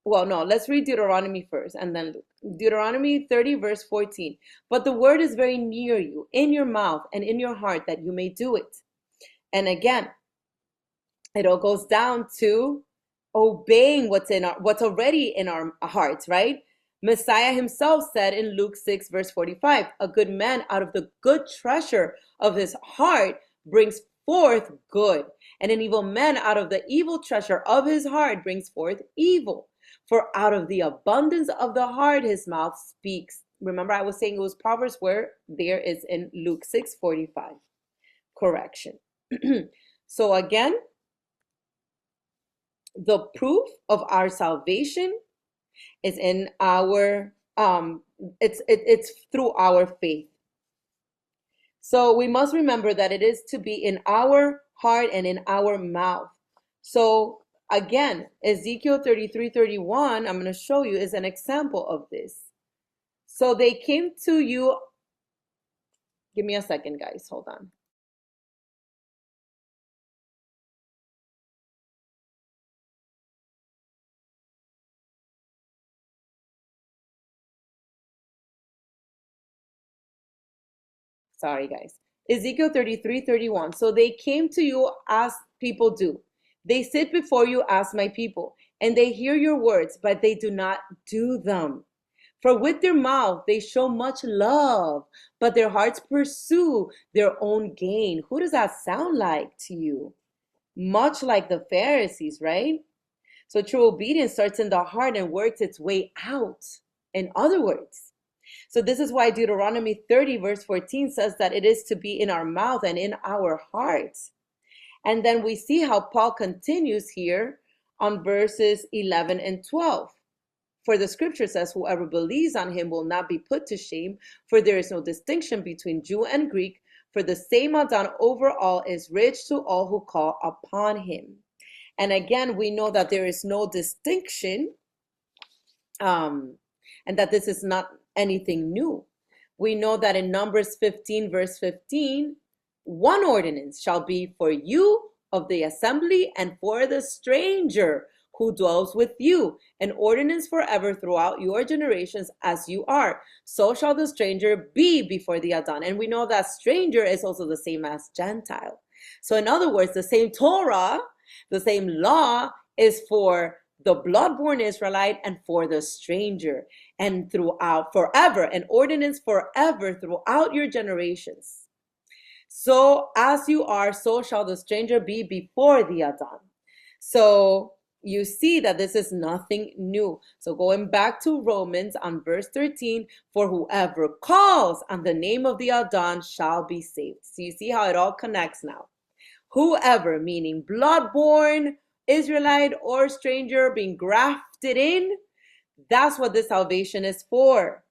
S1: Well, no, let's read Deuteronomy first and then Luke. Deuteronomy 30, verse 14. But the word is very near you, in your mouth and in your heart, that you may do it. And again, it all goes down to obeying what's already in our hearts, right? Messiah himself said in Luke 6, verse 45, a good man out of the good treasure of his heart brings forth good, and an evil man out of the evil treasure of his heart brings forth evil. For out of the abundance of the heart his mouth speaks. Remember, I was saying it was Proverbs, where there is in Luke 6:45. Correction. So again, the proof of our salvation is in our it's through our faith. So we must remember that it is to be in our heart and in our mouth. So again, Ezekiel 33:31, I'm going to show you, is an example of this. So they came to you. Give me a second, guys. Hold on. Sorry, guys. Ezekiel 33:31. So they came to you as people do. They sit before you as my people, and they hear your words, but they do not do them. For with their mouth they show much love, but their hearts pursue their own gain. Who does that sound like to you? much like the Pharisees, right? So true obedience starts in the heart and works its way out. In other words, so this is why Deuteronomy 30 verse 14 says that it is to be in our mouth and in our hearts. And then we see how Paul continues here on verses 11 and 12. For the scripture says, whoever believes on him will not be put to shame, for there is no distinction between Jew and Greek, for the same Adon over all is rich to all who call upon him. And again, we know that there is no distinction, and that this is not anything new. We know that in Numbers 15, verse 15, one ordinance shall be for you of the assembly and for the stranger who dwells with you, an ordinance forever throughout your generations as you are. So shall the stranger be before the Adon. And we know that stranger is also the same as Gentile. So in other words, the same Torah, the same law is for the blood-born Israelite and for the stranger, and throughout forever, an ordinance forever throughout your generations. So as you are, so shall the stranger be before the Adon. So you see that this is nothing new. So going back to Romans on verse 13, for whoever calls on the name of the Adon shall be saved. So you see how it all connects now. Whoever, meaning blood-born Israelite or stranger being grafted in, that's what this salvation is for.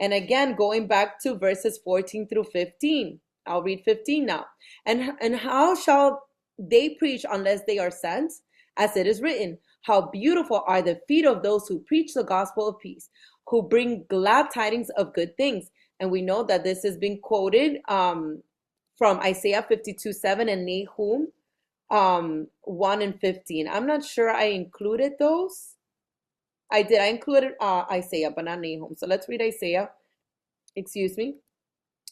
S1: And again, going back to verses 14 through 15. I'll read 15 now. And how shall they preach unless they are sent? As it is written, how beautiful are the feet of those who preach the gospel of peace, who bring glad tidings of good things. And we know that this has been quoted from Isaiah 52:7 and Nahum 1 and 15. I'm not sure I included those. I did. I included Isaiah, but not Nahum. So let's read Isaiah. Excuse me.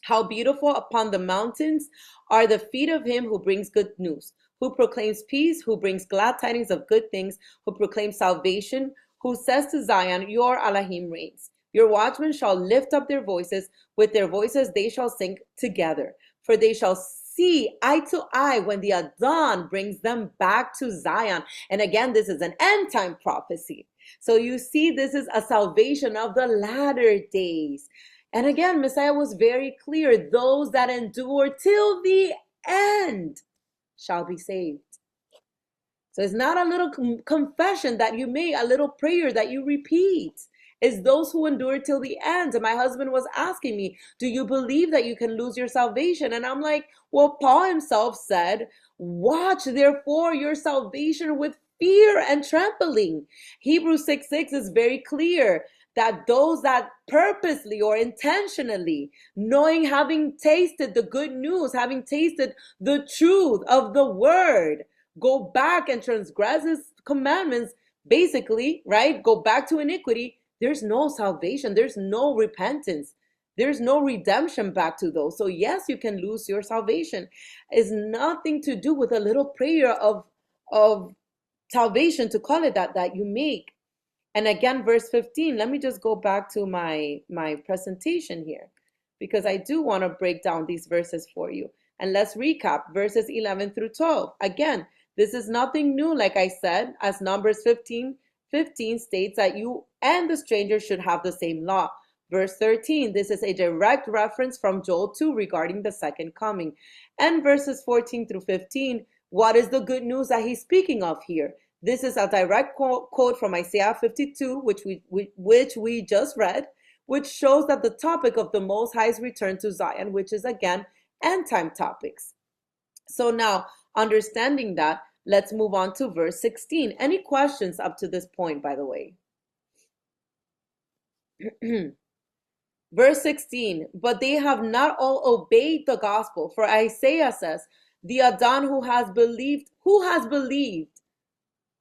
S1: How beautiful upon the mountains are the feet of him who brings good news, who proclaims peace, who brings glad tidings of good things, who proclaims salvation, who says to Zion, your Elohim reigns. Your watchmen shall lift up their voices. With their voices they shall sing together. For they shall see eye to eye when the Adon brings them back to Zion. And again, this is an end time prophecy. So you see, this is a salvation of the latter days. And again, Messiah was very clear. Those that endure till the end shall be saved. So it's not a little confession that you make, a little prayer that you repeat. It's those who endure till the end. And my husband was asking me, do you believe that you can lose your salvation? And I'm like, well, Paul himself said, watch therefore your salvation with fear and trembling. Hebrews 6:6 is very clear that those that purposely or intentionally, knowing, having tasted the good news, having tasted the truth of the word, go back and transgress his commandments, basically, right? Go back to iniquity. There's no salvation. There's no repentance. There's no redemption back to those. So yes, you can lose your salvation. It's nothing to do with a little prayer of salvation, to call it that you make. And again, verse 15, let me just go back to my presentation here, because I do want to break down these verses for you. And let's recap verses 11 through 12. Again, this is nothing new, like I said, as Numbers 15:15 states that you and the stranger should have the same law. Verse 13, this is a direct reference from Joel 2 regarding the second coming. And verses 14 through 15, what is the good news that he's speaking of here? This is a direct quote from Isaiah 52, which we just read, which shows that the topic of the Most High's return to Zion, which is again end time topics. So now, understanding that, let's move on to verse 16. Any questions up to this point, by the way? Verse 16, but they have not all obeyed the gospel. For Isaiah says, the Adon who has believed,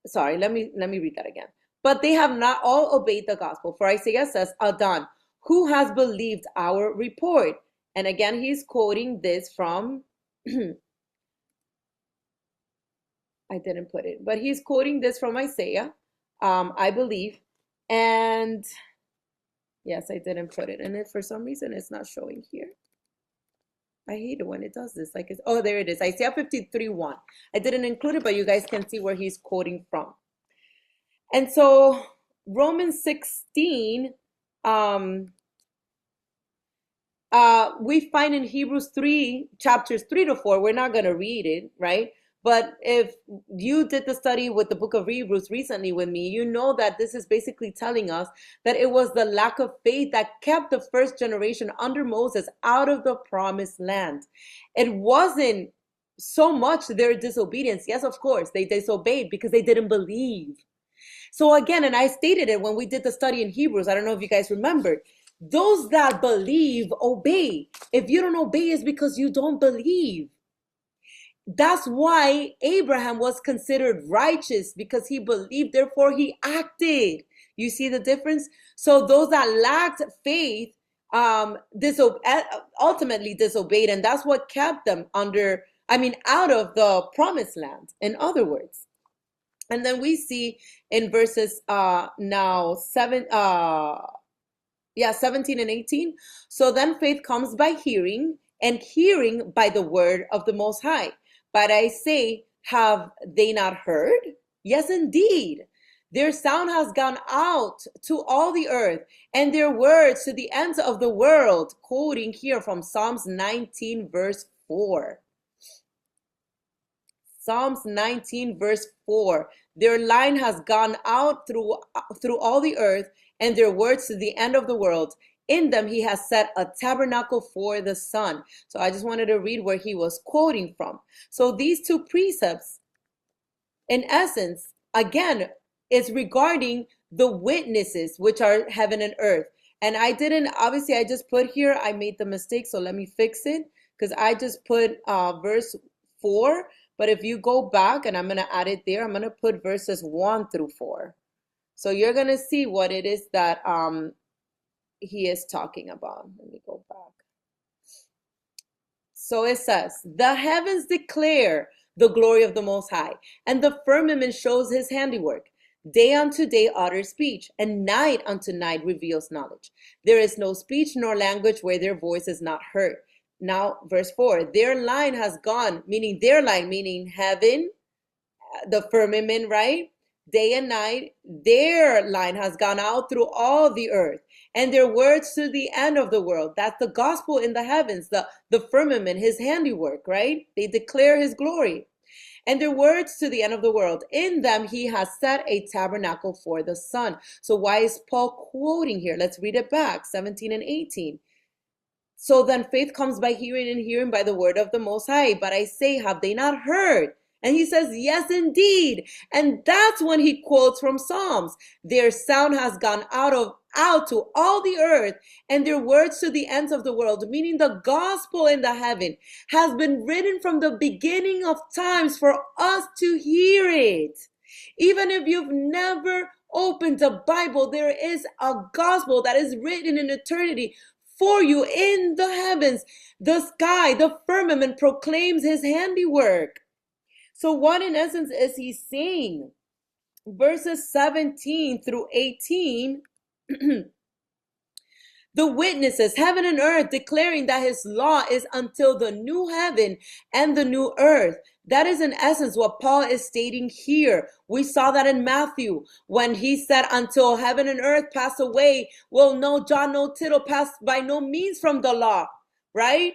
S1: sorry, let me read that again. But they have not all obeyed the gospel. For Isaiah says, Adon, who has believed our report? And again, he's quoting this from, I didn't put it, but he's quoting this from Isaiah, I believe. And yes, I didn't put it. And for some reason, it's not showing here. I hate it when it does this. Like it's, oh, there it is. Isaiah 53:1. I didn't include it, but you guys can see where he's quoting from. And so Romans 16, um, we find in Hebrews 3, chapters 3 to 4, we're not going to read it, right? But if you did the study with the book of Hebrews recently with me, you know that this is basically telling us that it was the lack of faith that kept the first generation under Moses out of the promised land. It wasn't so much their disobedience. Yes, of course, they disobeyed because they didn't believe. So again, and I stated it when we did the study in Hebrews, I don't know if you guys remembered, those that believe obey. If you don't obey, it's because you don't believe. That's why Abraham was considered righteous, because he believed, therefore he acted. You see the difference? So those that lacked faith ultimately disobeyed, and that's what kept them out of the promised land, in other words. And then we see in verses now 17 and 18. So then faith comes by hearing, and hearing by the word of the Most High. But I say, have they not heard? Yes, indeed. Their sound has gone out to all the earth, and their words to the ends of the world. Quoting here from Psalms 19, verse 4. Psalms 19, verse 4. Their line has gone out through all the earth, and their words to the end of the world. In them he has set a tabernacle for the sun. So I just wanted to read where he was quoting from. So these two precepts, in essence, again, is regarding the witnesses, which are heaven and earth. And I just put here, I made the mistake, so let me fix it, because I just put verse 4. But if you go back, and I'm going to add it there, I'm going to put verses 1 through 4. So you're going to see what it is that he is talking about. Let me go back. So it says, the heavens declare the glory of the Most High, and the firmament shows his handiwork. Day unto day utters speech, and night unto night reveals knowledge. There is no speech nor language where their voice is not heard. Now, verse 4, their line has gone, meaning their line, meaning heaven, the firmament, right? Day and night, their line has gone out through all the earth, and their words to the end of the world. That's the gospel in the heavens, the firmament, his handiwork, right? They declare his glory. And their words to the end of the world. In them he has set a tabernacle for the sun. So why is Paul quoting here? Let's read it back, 17 and 18. So then faith comes by hearing, and hearing by the word of the Most High. But I say, have they not heard? And he says, yes, indeed. And that's when he quotes from Psalms. Their sound has gone out to all the earth, and their words to the ends of the world, meaning the gospel in the heaven has been written from the beginning of times for us to hear it. Even if you've never opened the Bible, there is a gospel that is written in eternity for you in the heavens. The sky, the firmament proclaims his handiwork. So what in essence is he saying? Verses 17 through 18, the witnesses, heaven and earth, declaring that his law is until the new heaven and the new earth. That is in essence what Paul is stating here. We saw that in Matthew when he said, until heaven and earth pass away, will no jot, no tittle pass by no means from the law, right?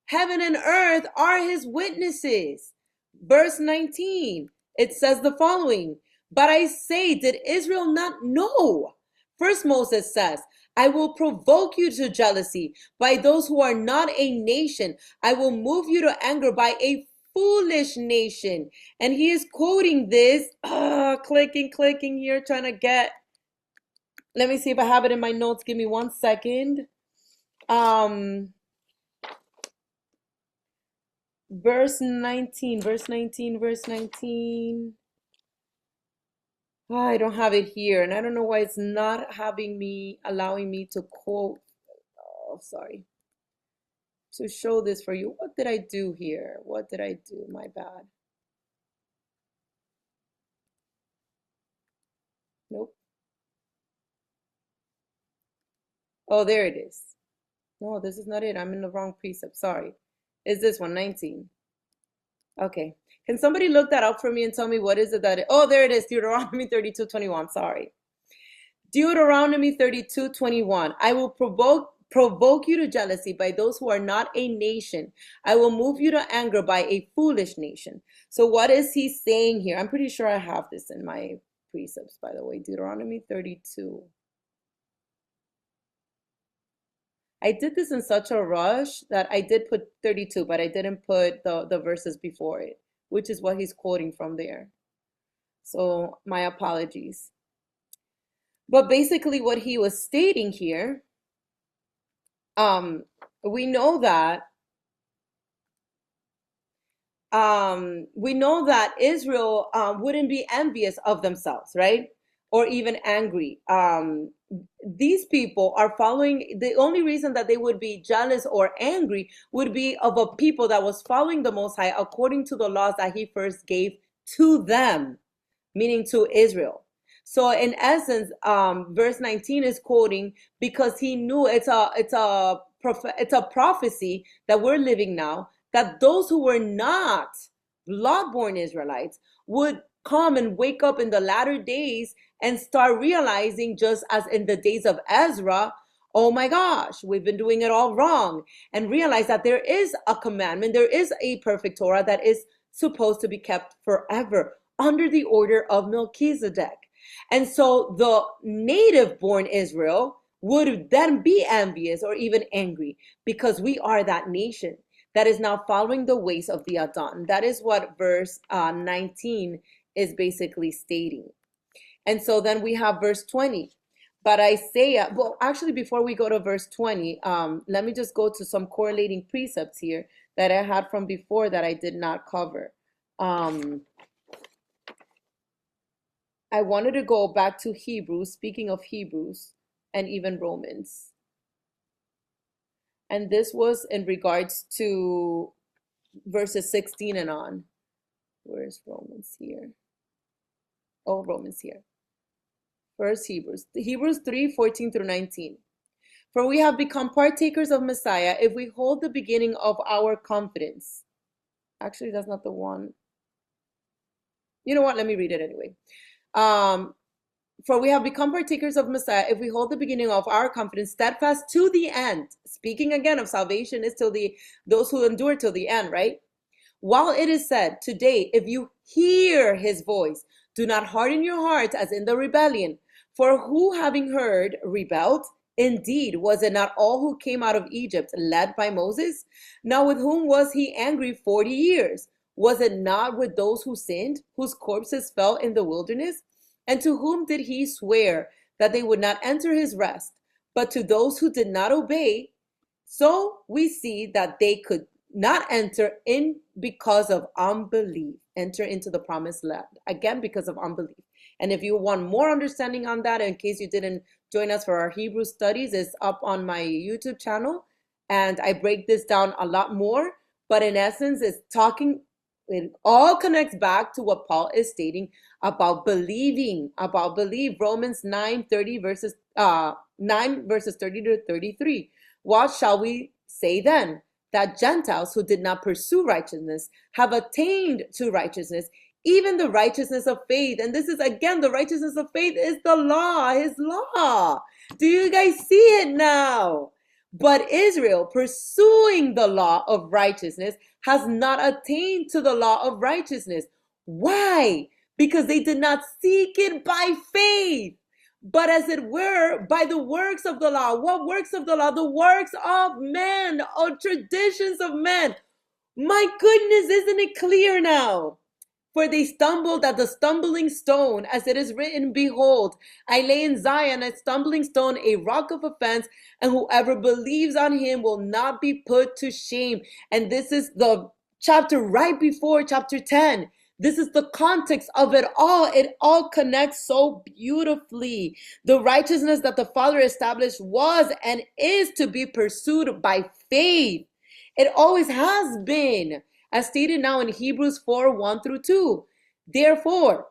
S1: Heaven and earth are his witnesses. Verse 19, it says the following, but I say, did Israel not know? First Moses says, I will provoke you to jealousy by those who are not a nation. I will move you to anger by a foolish nation. And he is quoting this, clicking here, trying to get, let me see if I have it in my notes. Give me 1 second. Verse 19. Oh, I don't have it here, and I don't know why it's not allowing me to quote. Oh, sorry. To show this for you. What did I do here? What did I do? My bad. Nope. Oh, there it is. No, this is not it. I'm in the wrong precept. Sorry. Is this one 19? Okay. Can somebody look that up for me and tell me what is it that oh, there it is, Deuteronomy 32:21. Sorry. Deuteronomy 32:21. I will provoke you to jealousy by those who are not a nation. I will move you to anger by a foolish nation. So what is he saying here? I'm pretty sure I have this in my precepts, by the way. Deuteronomy 32. I did this in such a rush that I did put 32, but I didn't put the verses before it, which is what he's quoting from there. So my apologies. But basically what he was stating here, we know that Israel wouldn't be envious of themselves, right? Or even angry. These people are following, the only reason that they would be jealous or angry would be of a people that was following the Most High according to the laws that he first gave to them, meaning to Israel. So in essence, verse 19 is quoting because he knew it's a prophecy that we're living now, that those who were not blood-born Israelites would come and wake up in the latter days and start realizing, just as in the days of Ezra, oh my gosh, we've been doing it all wrong, and realize that there is a commandment, there is a perfect Torah that is supposed to be kept forever under the order of Melchizedek. And so the native born Israel would then be envious or even angry because we are that nation that is now following the ways of the Adon. That is what verse 19 is basically stating. And so then we have verse 20. But Isaiah, well, actually, before we go to verse 20, let me just go to some correlating precepts here that I had from before that I did not cover. I wanted to go back to Hebrews, speaking of Hebrews and even Romans. And this was in regards to verses 16 and on. Where's Romans here? Oh, Romans here. First Hebrews. Hebrews 3:14 through 19. For we have become partakers of Messiah if we hold the beginning of our confidence. Actually, that's not the one. You know what? Let me read it anyway. For we have become partakers of Messiah if we hold the beginning of our confidence steadfast to the end. Speaking again of salvation is till those who endure till the end, right? While it is said, today, if you hear his voice, do not harden your hearts as in the rebellion. For who having heard rebelled? Indeed, was it not all who came out of Egypt led by Moses? Now with whom was he angry 40 years? Was it not with those who sinned, whose corpses fell in the wilderness? And to whom did he swear that they would not enter his rest, but to those who did not obey? So we see that they could not enter in because of unbelief, enter into the promised land, again, because of unbelief. And if you want more understanding on that, in case you didn't join us for our Hebrew studies, it's up on my YouTube channel. And I break this down a lot more. But in essence, it's talking, it all connects back to what Paul is stating about believing, about belief. Romans 9 verses 30 to 33. What shall we say then? That Gentiles who did not pursue righteousness have attained to righteousness, even the righteousness of faith. And this is, again, the righteousness of faith is the law, his law. Do you guys see it now? But Israel, pursuing the law of righteousness, has not attained to the law of righteousness. Why? Because they did not seek it by faith, but as it were, by the works of the law. What works of the law? The works of men, or traditions of men. My goodness, isn't it clear now? For they stumbled at the stumbling stone, as it is written, behold, I lay in Zion a stumbling stone, a rock of offense, and whoever believes on him will not be put to shame. And this is the chapter right before chapter 10. This is the context of it all. It all connects so beautifully. The righteousness that the Father established was and is to be pursued by faith. It always has been, as stated now in Hebrews 4:1 through 2. Therefore,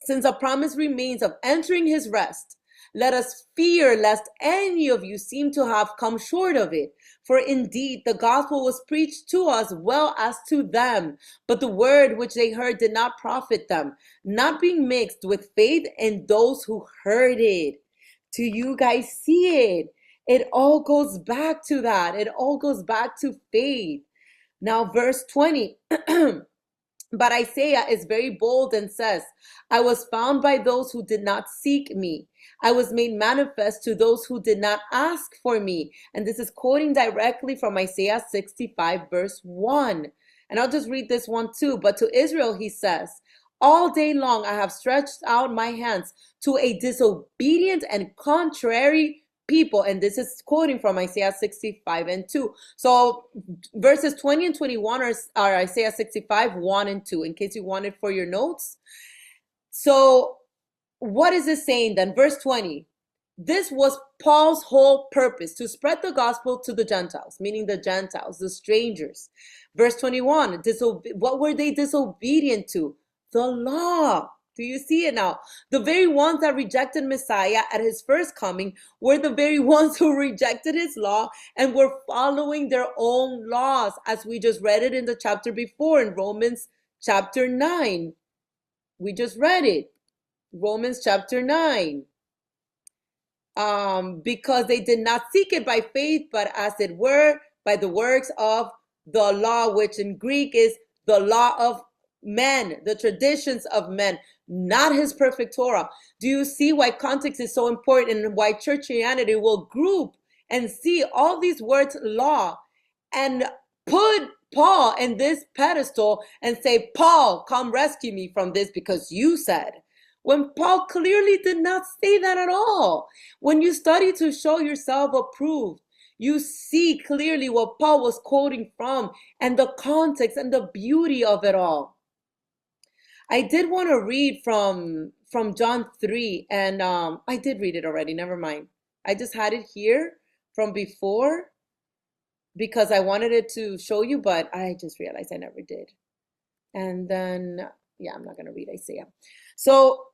S1: since a promise remains of entering his rest, Let us fear lest any of you seem to have come short of it. For indeed the gospel was preached to us well as to them, but the word which they heard did not profit them, not being mixed with faith in those who heard it. Do you guys see it? It all goes back to that. It all goes back to faith. Now, verse 20. But Isaiah is very bold and says, I was found by those who did not seek me. I was made manifest to those who did not ask for me. And this is quoting directly from Isaiah 65, verse 1. And I'll just read this one too. But to Israel, he says, all day long I have stretched out my hands to a disobedient and contrary people. And this is quoting from Isaiah 65 and 2. So verses 20 and 21 are Isaiah 65, 1 and 2, in case you wanted for your notes. So what is it saying then? Verse 20. This was Paul's whole purpose, to spread the gospel to the Gentiles, meaning the Gentiles, the strangers. Verse 21, what were they disobedient to? The law. Do you see it now? The very ones that rejected Messiah at his first coming were the very ones who rejected his law and were following their own laws, as we just read it in the chapter before, in Romans chapter 9. We just read it. Romans chapter 9. Because they did not seek it by faith, but as it were, by the works of the law, which in Greek is the law of men, the traditions of men, not his perfect Torah. Do you see why context is so important and why churchianity will group and see all these words law and put Paul in this pedestal and say, Paul, come rescue me from this because you said, when Paul clearly did not say that at all. When you study to show yourself approved, you see clearly what Paul was quoting from and the context and the beauty of it all. I did want to read from John 3, and I did read it already. Never mind. I just had it here from before because I wanted it to show you, but I just realized I never did. And then, yeah, I'm not going to read Isaiah. So,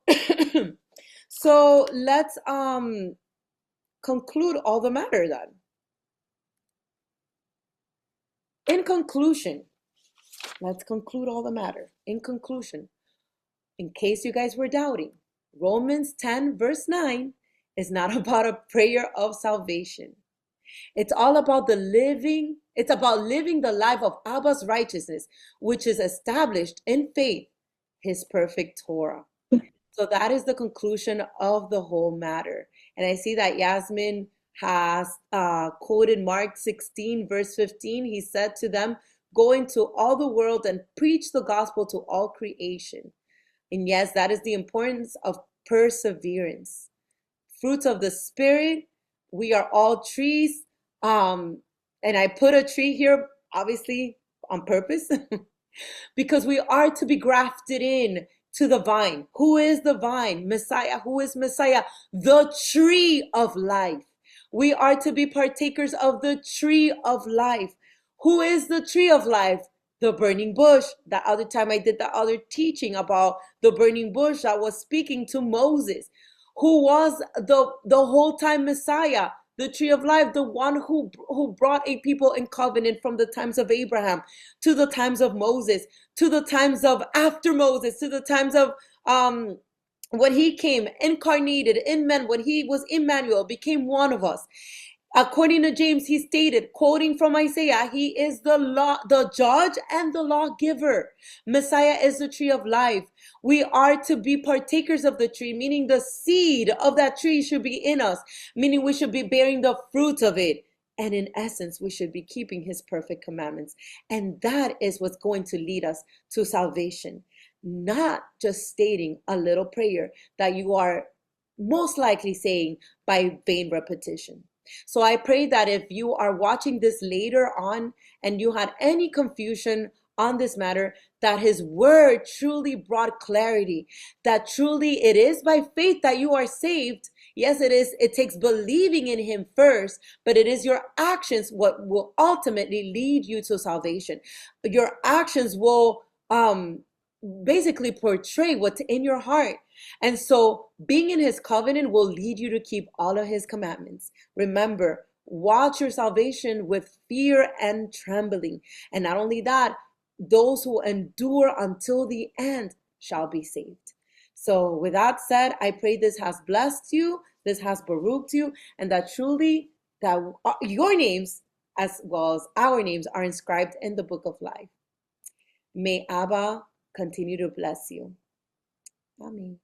S1: so let's conclude all the matter then. In conclusion, let's conclude all the matter. In conclusion, in case you guys were doubting, Romans 10 verse 9 is not about a prayer of salvation. It's all about living the life of Abba's righteousness, which is established in faith, his perfect Torah. So that is the conclusion of the whole matter. And I see that Yasmin has quoted Mark 16 verse 15. He said to them, go into all the world and preach the gospel to all creation. And yes, that is the importance of perseverance. Fruits of the Spirit, we are all trees. And I put a tree here, obviously, on purpose, because we are to be grafted in to the vine. Who is the vine? Messiah. Who is Messiah? The tree of life. We are to be partakers of the tree of life. Who is the tree of life? The burning bush. The other time I did the other teaching about the burning bush that was speaking to Moses, who was the whole time Messiah, the tree of life, the one who brought a people in covenant from the times of Abraham to the times of Moses, to the times of after Moses, to the times of when he came incarnated in men, when he was Emmanuel, became one of us. According to James, he stated, quoting from Isaiah, he is the judge and the lawgiver. Messiah is the tree of life. We are to be partakers of the tree, meaning the seed of that tree should be in us, meaning we should be bearing the fruits of it. And in essence, we should be keeping his perfect commandments. And that is what's going to lead us to salvation. Not just stating a little prayer that you are most likely saying by vain repetition. So I pray that if you are watching this later on and you had any confusion on this matter, that his word truly brought clarity, that truly it is by faith that you are saved. Yes, it is. It takes believing in him first, but it is your actions what will ultimately lead you to salvation. Your actions will basically portray what's in your heart. And so being in his covenant will lead you to keep all of his commandments. Remember, watch your salvation with fear and trembling. And not only that, those who endure until the end shall be saved. So with that said, I pray this has blessed you, this has baruched you, and that truly that your names as well as our names are inscribed in the book of life. May Abba continue to bless you. Amen.